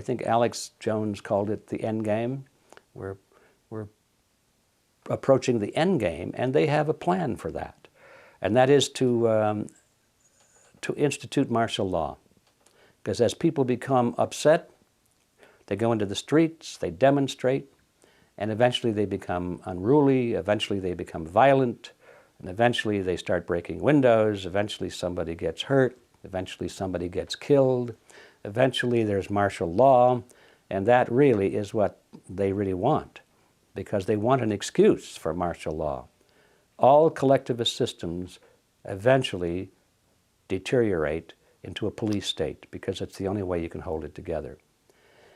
think Alex Jones called it the end game. We're approaching the end game, and they have a plan for that. And that is to institute martial law. Because as people become upset, they go into the streets, they demonstrate, and eventually they become unruly, eventually they become violent, and eventually they start breaking windows, eventually somebody gets hurt, eventually somebody gets killed, eventually there's martial law, and that really is what they really want, because they want an excuse for martial law. All collectivist systems eventually deteriorate into a police state, because it's the only way you can hold it together.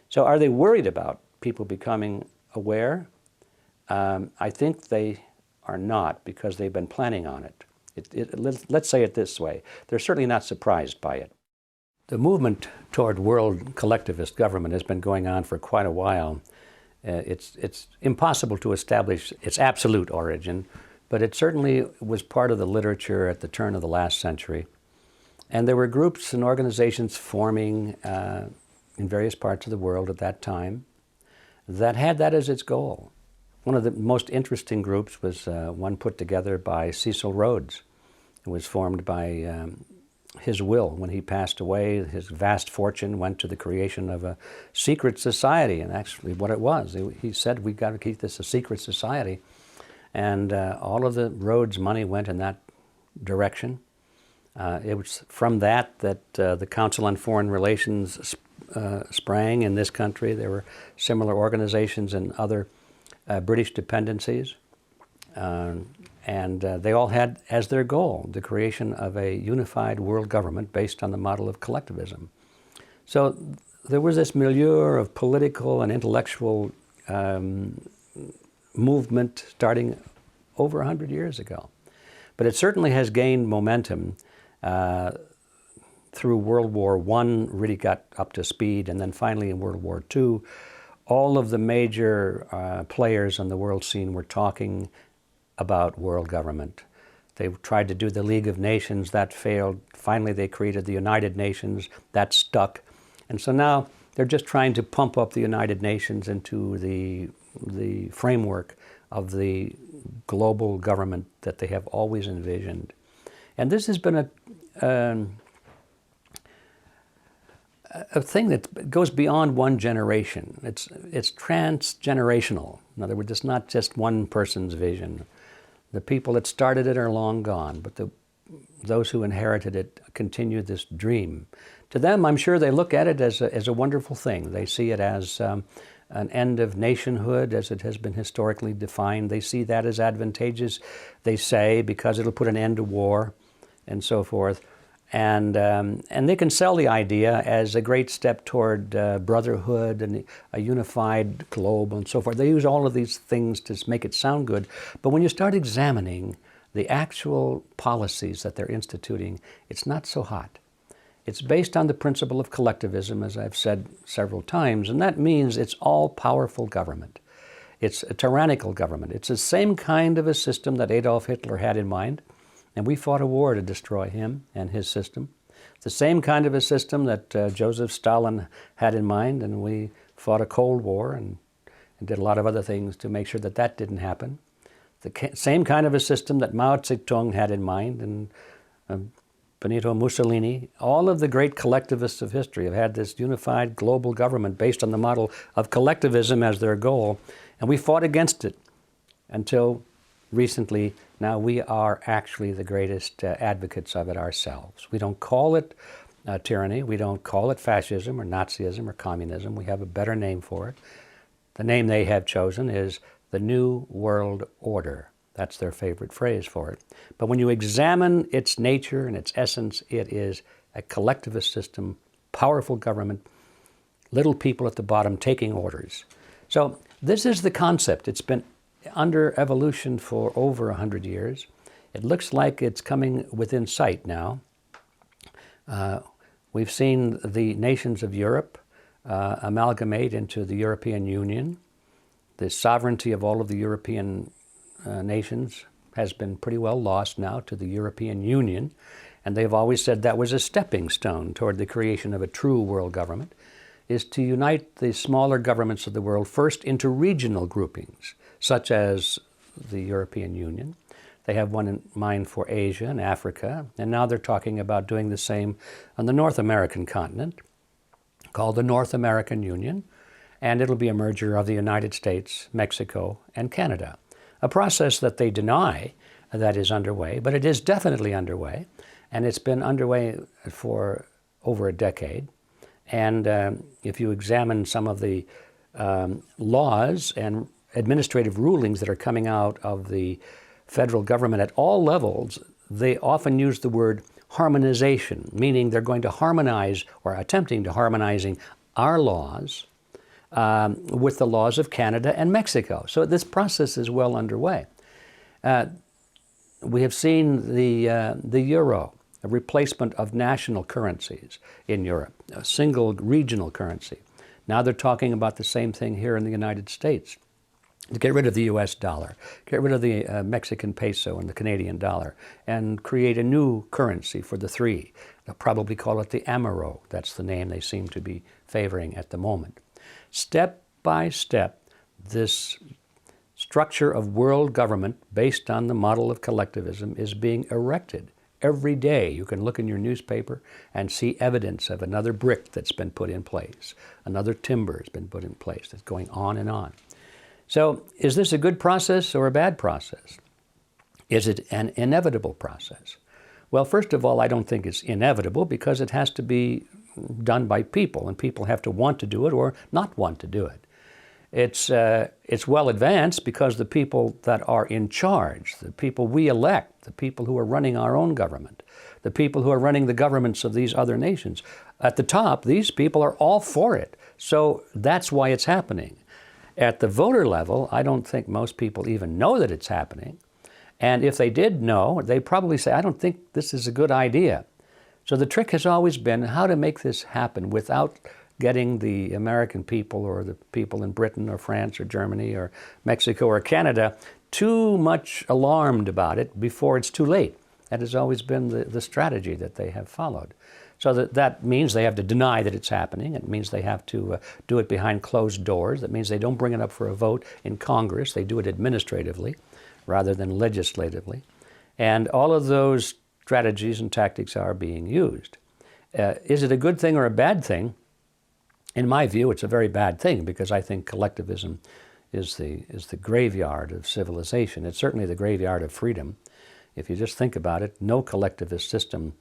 So are they worried about people becoming aware? I think they are not, because they've been planning on it. Let's say it this way. They're certainly not surprised by it. The movement toward world collectivist government has been going on for quite a while. It's impossible to establish its absolute origin, but it certainly was part of the literature at the turn of the last century. And there were groups and organizations forming in various parts of the world at that time that had that as its goal. One of the most interesting groups was one put together by Cecil Rhodes. It was formed by his will. When he passed away, his vast fortune went to the creation of a secret society, and actually what it was. He said, we've got to keep this a secret society. And all of the Rhodes money went in that direction. It was from that the Council on Foreign Relations sprang in this country. There were similar organizations in other British dependencies. And they all had as their goal the creation of a unified world government based on the model of collectivism. So there was this milieu of political and intellectual movement starting over 100 years ago. But it certainly has gained momentum through World War I, really got up to speed, and then finally in World War II, all of the major players on the world scene were talking about world government. They tried to do the League of Nations, that failed. Finally they created the United Nations, that stuck. And so now they're just trying to pump up the United Nations into the framework of the global government that they have always envisioned. And this has been a thing that goes beyond one generation. It's transgenerational. In other words, it's not just one person's vision. The people that started it are long gone, but those who inherited it continue this dream. To them, I'm sure they look at it as a wonderful thing. They see it as an end of nationhood as it has been historically defined. They see that as advantageous, they say, because it'll put an end to war and so forth. And they can sell the idea as a great step toward brotherhood and a unified globe and so forth. They use all of these things to make it sound good. But when you start examining the actual policies that they're instituting, it's not so hot. It's based on the principle of collectivism, as I've said several times, and that means it's all-powerful government. It's a tyrannical government. It's the same kind of a system that Adolf Hitler had in mind, and we fought a war to destroy him and his system. The same kind of a system that Joseph Stalin had in mind, and we fought a Cold War and did a lot of other things to make sure that that didn't happen. The same kind of a system that Mao Zedong had in mind, and Benito Mussolini. All of the great collectivists of history have had this unified global government based on the model of collectivism as their goal, and we fought against it until recently. Now we are actually the greatest advocates of it ourselves. We don't call it tyranny. We don't call it fascism or Nazism or communism. We have a better name for it. The name they have chosen is the New World Order. That's their favorite phrase for it. But when you examine its nature and its essence, it is a collectivist system, powerful government, little people at the bottom taking orders. So this is the concept. It's been under evolution for over 100 years. It looks like it's coming within sight now. We've seen the nations of Europe amalgamate into the European Union. The sovereignty of all of the European nations has been pretty well lost now to the European Union, and they've always said that was a stepping stone toward the creation of a true world government, is to unite the smaller governments of the world first into regional groupings, such as the European Union. They have one in mind for Asia and Africa, and now they're talking about doing the same on the North American continent, called the North American Union, and it'll be a merger of the United States, Mexico, and Canada. A process that they deny that is underway, but it is definitely underway, and it's been underway for over a decade. And if you examine some of the laws and administrative rulings that are coming out of the federal government at all levels, they often use the word harmonization, meaning they're going to harmonize or attempting to harmonizing our laws with the laws of Canada and Mexico. So this process is well underway. We have seen the euro, a replacement of national currencies in Europe, a single regional currency. Now they're talking about the same thing here in the United States. To get rid of the US dollar, get rid of the Mexican peso and the Canadian dollar, and create a new currency for the three. They'll probably call it the Amero. That's the name they seem to be favoring at the moment. Step by step, this structure of world government based on the model of collectivism is being erected. Every day you can look in your newspaper and see evidence of another brick that's been put in place, another timber has been put in place. That's going on and on. So is this a good process or a bad process? Is it an inevitable process? Well, first of all, I don't think it's inevitable because it has to be done by people, and people have to want to do it or not want to do it. It's well advanced because the people that are in charge, the people we elect, the people who are running our own government, the people who are running the governments of these other nations, at the top, these people are all for it. So that's why it's happening. At the voter level, I don't think most people even know that it's happening. And if they did know, they'd probably say, I don't think this is a good idea. So the trick has always been how to make this happen without getting the American people or the people in Britain or France or Germany or Mexico or Canada too much alarmed about it before it's too late. That has always been the strategy that they have followed. So that means they have to deny that it's happening. It means they have to do it behind closed doors. That means they don't bring it up for a vote in Congress. They do it administratively rather than legislatively. And all of those strategies and tactics are being used. Is it a good thing or a bad thing? In my view, it's a very bad thing because I think collectivism is the graveyard of civilization. It's certainly the graveyard of freedom. If you just think about it, no collectivist system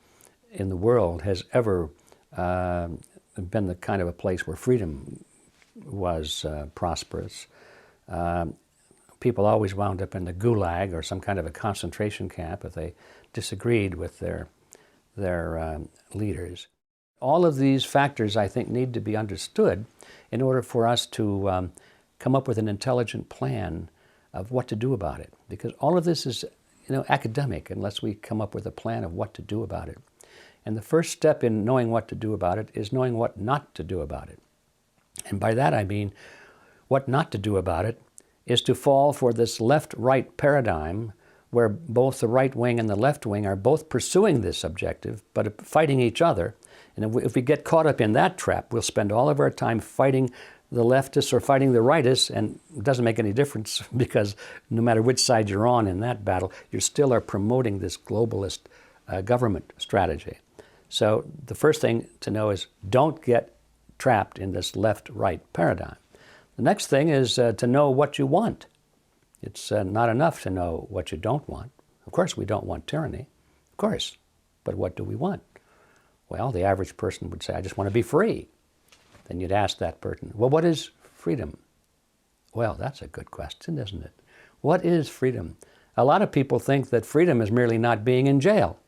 in the world has ever been the kind of a place where freedom was prosperous. People always wound up in the gulag or some kind of a concentration camp if they disagreed with their leaders. All of these factors, I think, need to be understood in order for us to come up with an intelligent plan of what to do about it. Because all of this is, academic unless we come up with a plan of what to do about it. And the first step in knowing what to do about it is knowing what not to do about it. And by that I mean what not to do about it is to fall for this left-right paradigm where both the right wing and the left wing are both pursuing this objective but fighting each other. And if we get caught up in that trap, we'll spend all of our time fighting the leftists or fighting the rightists, and it doesn't make any difference because no matter which side you're on in that battle, you still are promoting this globalist government strategy. So the first thing to know is don't get trapped in this left-right paradigm. The next thing is to know what you want. It's not enough to know what you don't want. Of course, we don't want tyranny, of course, but what do we want? Well, the average person would say, I just want to be free. Then you'd ask that person, well, what is freedom? Well, that's a good question, isn't it? What is freedom? A lot of people think that freedom is merely not being in jail.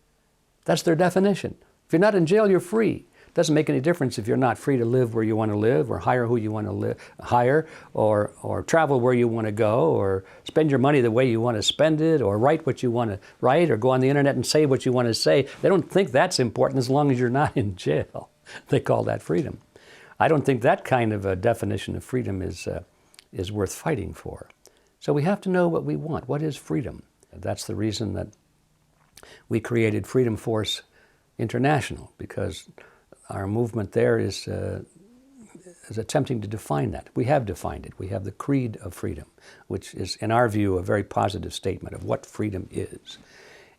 That's their definition. If you're not in jail, you're free. It doesn't make any difference if you're not free to live where you want to live, or hire who you want to hire, or travel where you want to go, or spend your money the way you want to spend it, or write what you want to write, or go on the internet and say what you want to say. They don't think that's important as long as you're not in jail. They call that freedom. I don't think that kind of a definition of freedom is worth fighting for. So we have to know what we want. What is freedom? That's the reason that we created Freedom Force International, because our movement there is attempting to define that. We have defined it. We have the Creed of Freedom, which is, in our view, a very positive statement of what freedom is.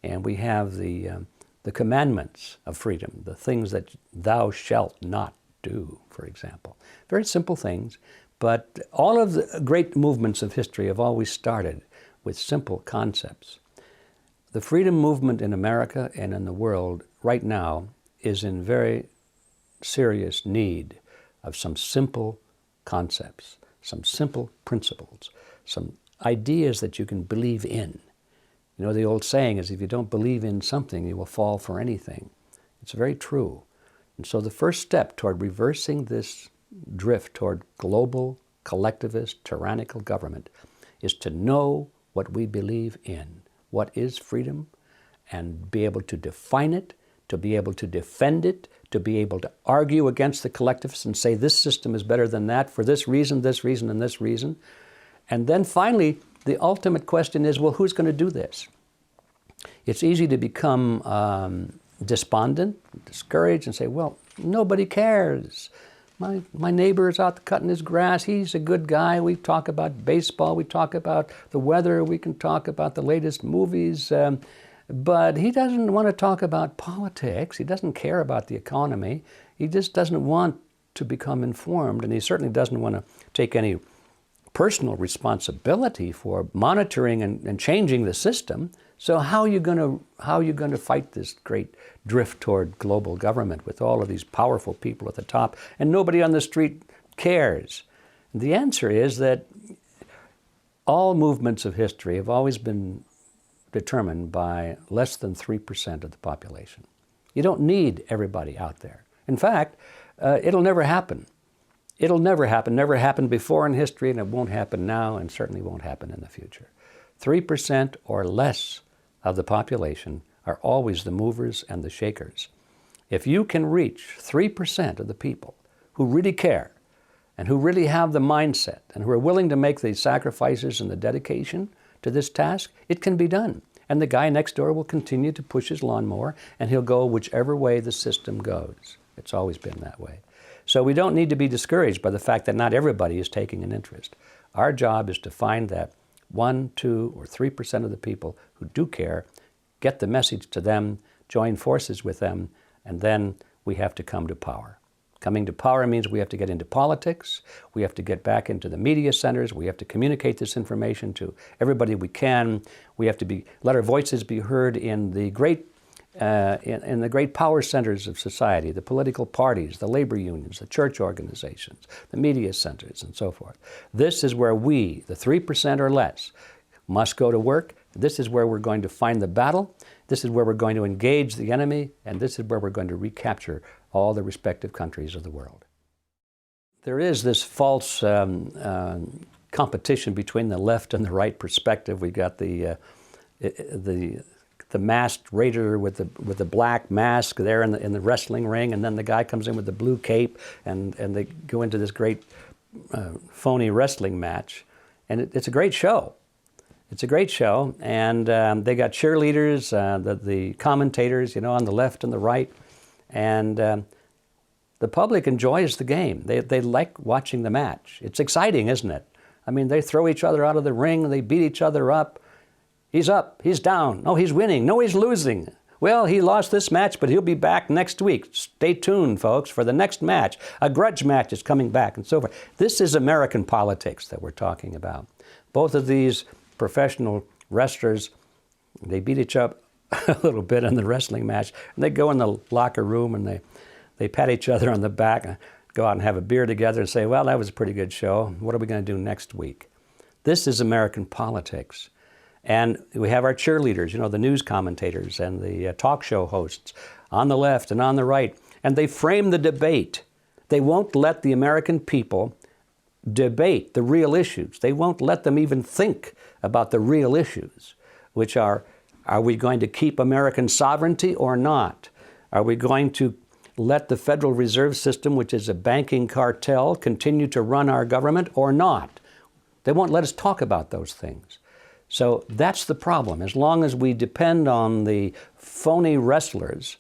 And we have the commandments of freedom, the things that thou shalt not do, for example. Very simple things, but all of the great movements of history have always started with simple concepts. The freedom movement in America and in the world right now is in very serious need of some simple concepts, some simple principles, some ideas that you can believe in. You know, the old saying is, if you don't believe in something, you will fall for anything. It's very true. And so the first step toward reversing this drift toward global, collectivist, tyrannical government is to know what we believe in. What is freedom? And be able to define it, to be able to defend it, to be able to argue against the collectivists and say this system is better than that for this reason, and this reason. And then finally, the ultimate question is, well, who's going to do this? It's easy to become despondent, discouraged, and say, well, nobody cares. My neighbor is out cutting his grass. He's a good guy. We talk about baseball. We talk about the weather. We can talk about the latest movies. But he doesn't want to talk about politics. He doesn't care about the economy. He just doesn't want to become informed. And he certainly doesn't want to take any personal responsibility for monitoring and changing the system. So how are you going to fight this great drift toward global government with all of these powerful people at the top and nobody on the street cares? And the answer is that all movements of history have always been determined by less than 3% of the population. You don't need everybody out there. In fact, it'll never happen. It'll never happen. Never happened before in history, and it won't happen now, and certainly won't happen in the future. 3% or less of the population are always the movers and the shakers. If you can reach 3% of the people who really care and who really have the mindset and who are willing to make the sacrifices and the dedication to this task, it can be done. And the guy next door will continue to push his lawnmower, and he'll go whichever way the system goes. It's always been that way. So we don't need to be discouraged by the fact that not everybody is taking an interest. Our job is to find that 1, 2, or 3% of the people who do care, get the message to them, join forces with them, and then we have to come to power. Coming to power means we have to get into politics, we have to get back into the media centers, we have to communicate this information to everybody we can, we have to let our voices be heard in the great power centers of society, the political parties, the labor unions, the church organizations, the media centers, and so forth. This is where we, the 3% or less, must go to work. This is where we're going to find the battle. This is where we're going to engage the enemy, and this is where we're going to recapture all the respective countries of the world. There is this false competition between the left and the right perspective. We got the masked raider with the black mask there in the wrestling ring, and then the guy comes in with the blue cape, and they go into this great phony wrestling match, and it's a great show. It's a great show, and they got cheerleaders, the commentators, on the left and the right, and the public enjoys the game. They like watching the match. It's exciting, isn't it? I mean, they throw each other out of the ring, they beat each other up. He's up, he's down, no, he's winning, no, he's losing. Well, he lost this match, but he'll be back next week. Stay tuned, folks, for the next match. A grudge match is coming back, and so forth. This is American politics that we're talking about. Both of these professional wrestlers, they beat each other up a little bit in the wrestling match, and they go in the locker room and they pat each other on the back and go out and have a beer together and say, well, that was a pretty good show. What are we going to do next week? This is American politics. And we have our cheerleaders, the news commentators and the talk show hosts on the left and on the right, and they frame the debate. They won't let the American people debate the real issues. They won't let them even think about the real issues, which are we going to keep American sovereignty or not? Are we going to let the Federal Reserve System, which is a banking cartel, continue to run our government or not? They won't let us talk about those things. So that's the problem. As long as we depend on the phony wrestlers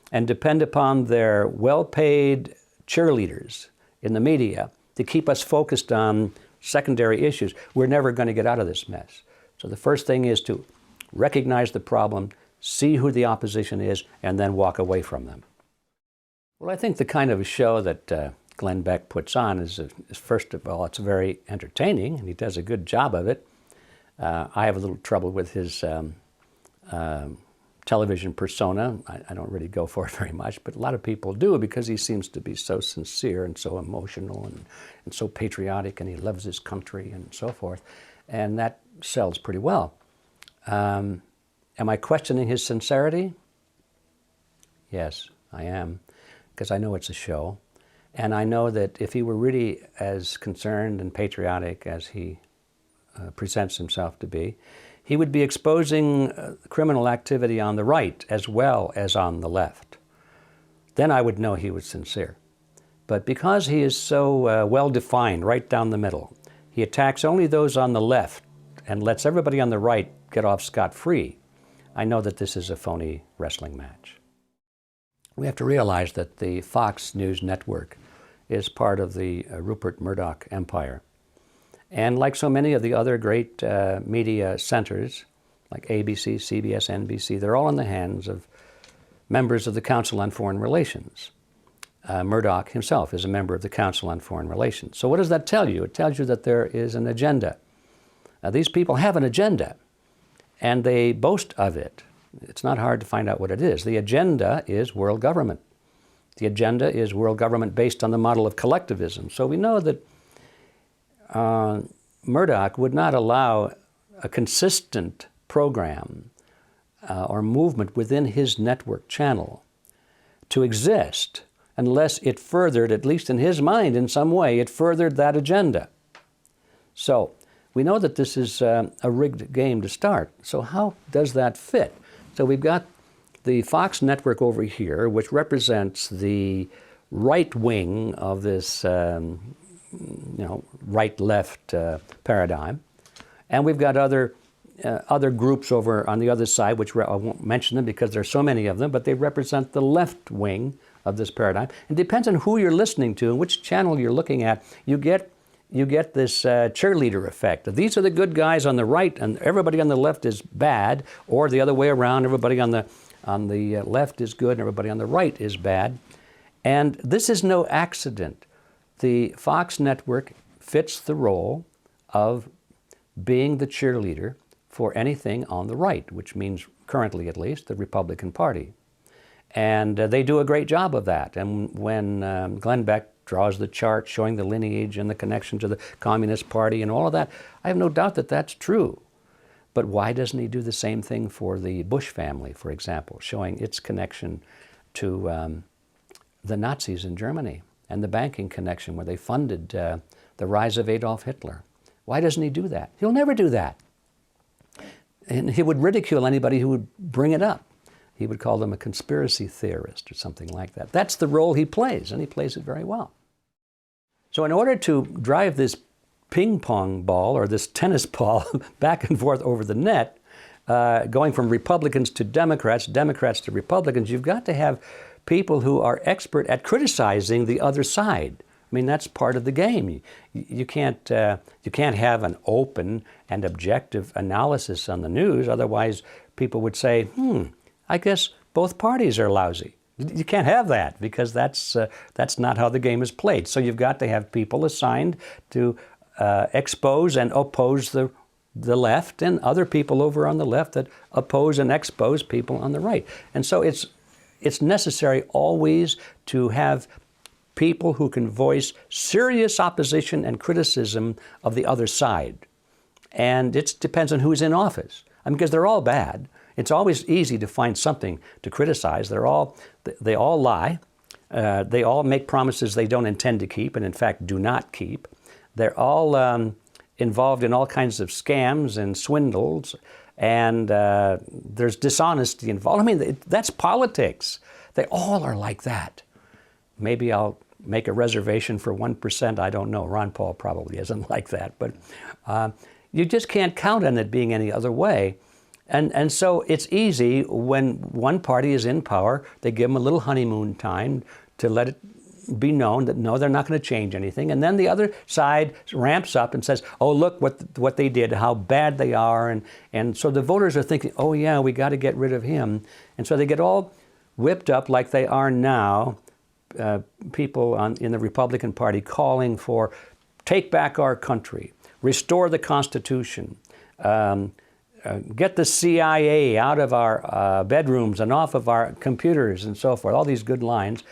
and depend upon their well-paid cheerleaders in the media to keep us focused on secondary issues, we're never going to get out of this mess. So the first thing is to recognize the problem, see who the opposition is, and then walk away from them. Well, I think the kind of a show that Glenn Beck puts on is first of all, it's very entertaining, and he does a good job of it. I have a little trouble with his television persona. I don't really go for it very much, but a lot of people do because he seems to be so sincere and so emotional and so patriotic, and he loves his country and so forth. And that sells pretty well. Am I questioning his sincerity? Yes, I am, because I know it's a show. And I know that if he were really as concerned and patriotic as he presents himself to be, he would be exposing criminal activity on the right as well as on the left. Then I would know he was sincere. But because he is so well-defined right down the middle, he attacks only those on the left and lets everybody on the right get off scot-free, I know that this is a phony wrestling match. We have to realize that the Fox News network is part of the Rupert Murdoch empire. And like so many of the other great media centers, like ABC, CBS, NBC, they're all in the hands of members of the Council on Foreign Relations. Murdoch himself is a member of the Council on Foreign Relations. So what does that tell you? It tells you that there is an agenda. These people have an agenda, and they boast of it. It's not hard to find out what it is. The agenda is world government. The agenda is world government based on the model of collectivism. So we know that Murdoch would not allow a consistent program or movement within his network channel to exist unless it furthered, at least in his mind in some way, it furthered that agenda. So we know that this is a rigged game to start. So how does that fit? So we've got the Fox network over here, which represents the right wing of this right-left paradigm. And we've got other groups over on the other side, which I won't mention them because there's so many of them, but they represent the left wing of this paradigm. It depends on who you're listening to and which channel you're looking at. You get this cheerleader effect. These are the good guys on the right, and everybody on the left is bad, or the other way around, everybody on the left is good and everybody on the right is bad. And this is no accident. The Fox network fits the role of being the cheerleader for anything on the right, which means, currently at least, the Republican Party. And they do a great job of that. And when Glenn Beck draws the chart showing the lineage and the connection to the Communist Party and all of that, I have no doubt that that's true. But why doesn't he do the same thing for the Bush family, for example, showing its connection to the Nazis in Germany and the banking connection where they funded the rise of Adolf Hitler? Why doesn't he do that? He'll never do that. And he would ridicule anybody who would bring it up. He would call them a conspiracy theorist or something like that. That's the role he plays, and he plays it very well. So in order to drive this ping pong ball or this tennis ball back and forth over the net, going from Republicans to Democrats, Democrats to Republicans, you've got to have people who are expert at criticizing the other side. I mean, that's part of the game. You can't have an open and objective analysis on the news. Otherwise, people would say, I guess both parties are lousy. You can't have that because that's not how the game is played. So you've got to have people assigned to expose and oppose the left, and other people over on the left that oppose and expose people on the right. And so it's necessary always to have people who can voice serious opposition and criticism of the other side. And it depends on who's in office. I mean, because they're all bad. It's always easy to find something to criticize. They all lie. They all make promises they don't intend to keep and in fact do not keep. They're all involved in all kinds of scams and swindles, and there's dishonesty involved. I mean, that's politics. They all are like that. Maybe I'll make a reservation for 1%. I don't know. Ron Paul probably isn't like that. But you just can't count on it being any other way. And so it's easy when one party is in power, they give them a little honeymoon time to let it be known that, no, they're not going to change anything. And then the other side ramps up and says, oh, look what they did, how bad they are. And so the voters are thinking, oh, yeah, we got to get rid of him. And so they get all whipped up like they are now, people in the Republican Party calling for take back our country, restore the Constitution, get the CIA out of our bedrooms and off of our computers and so forth, all these good lines.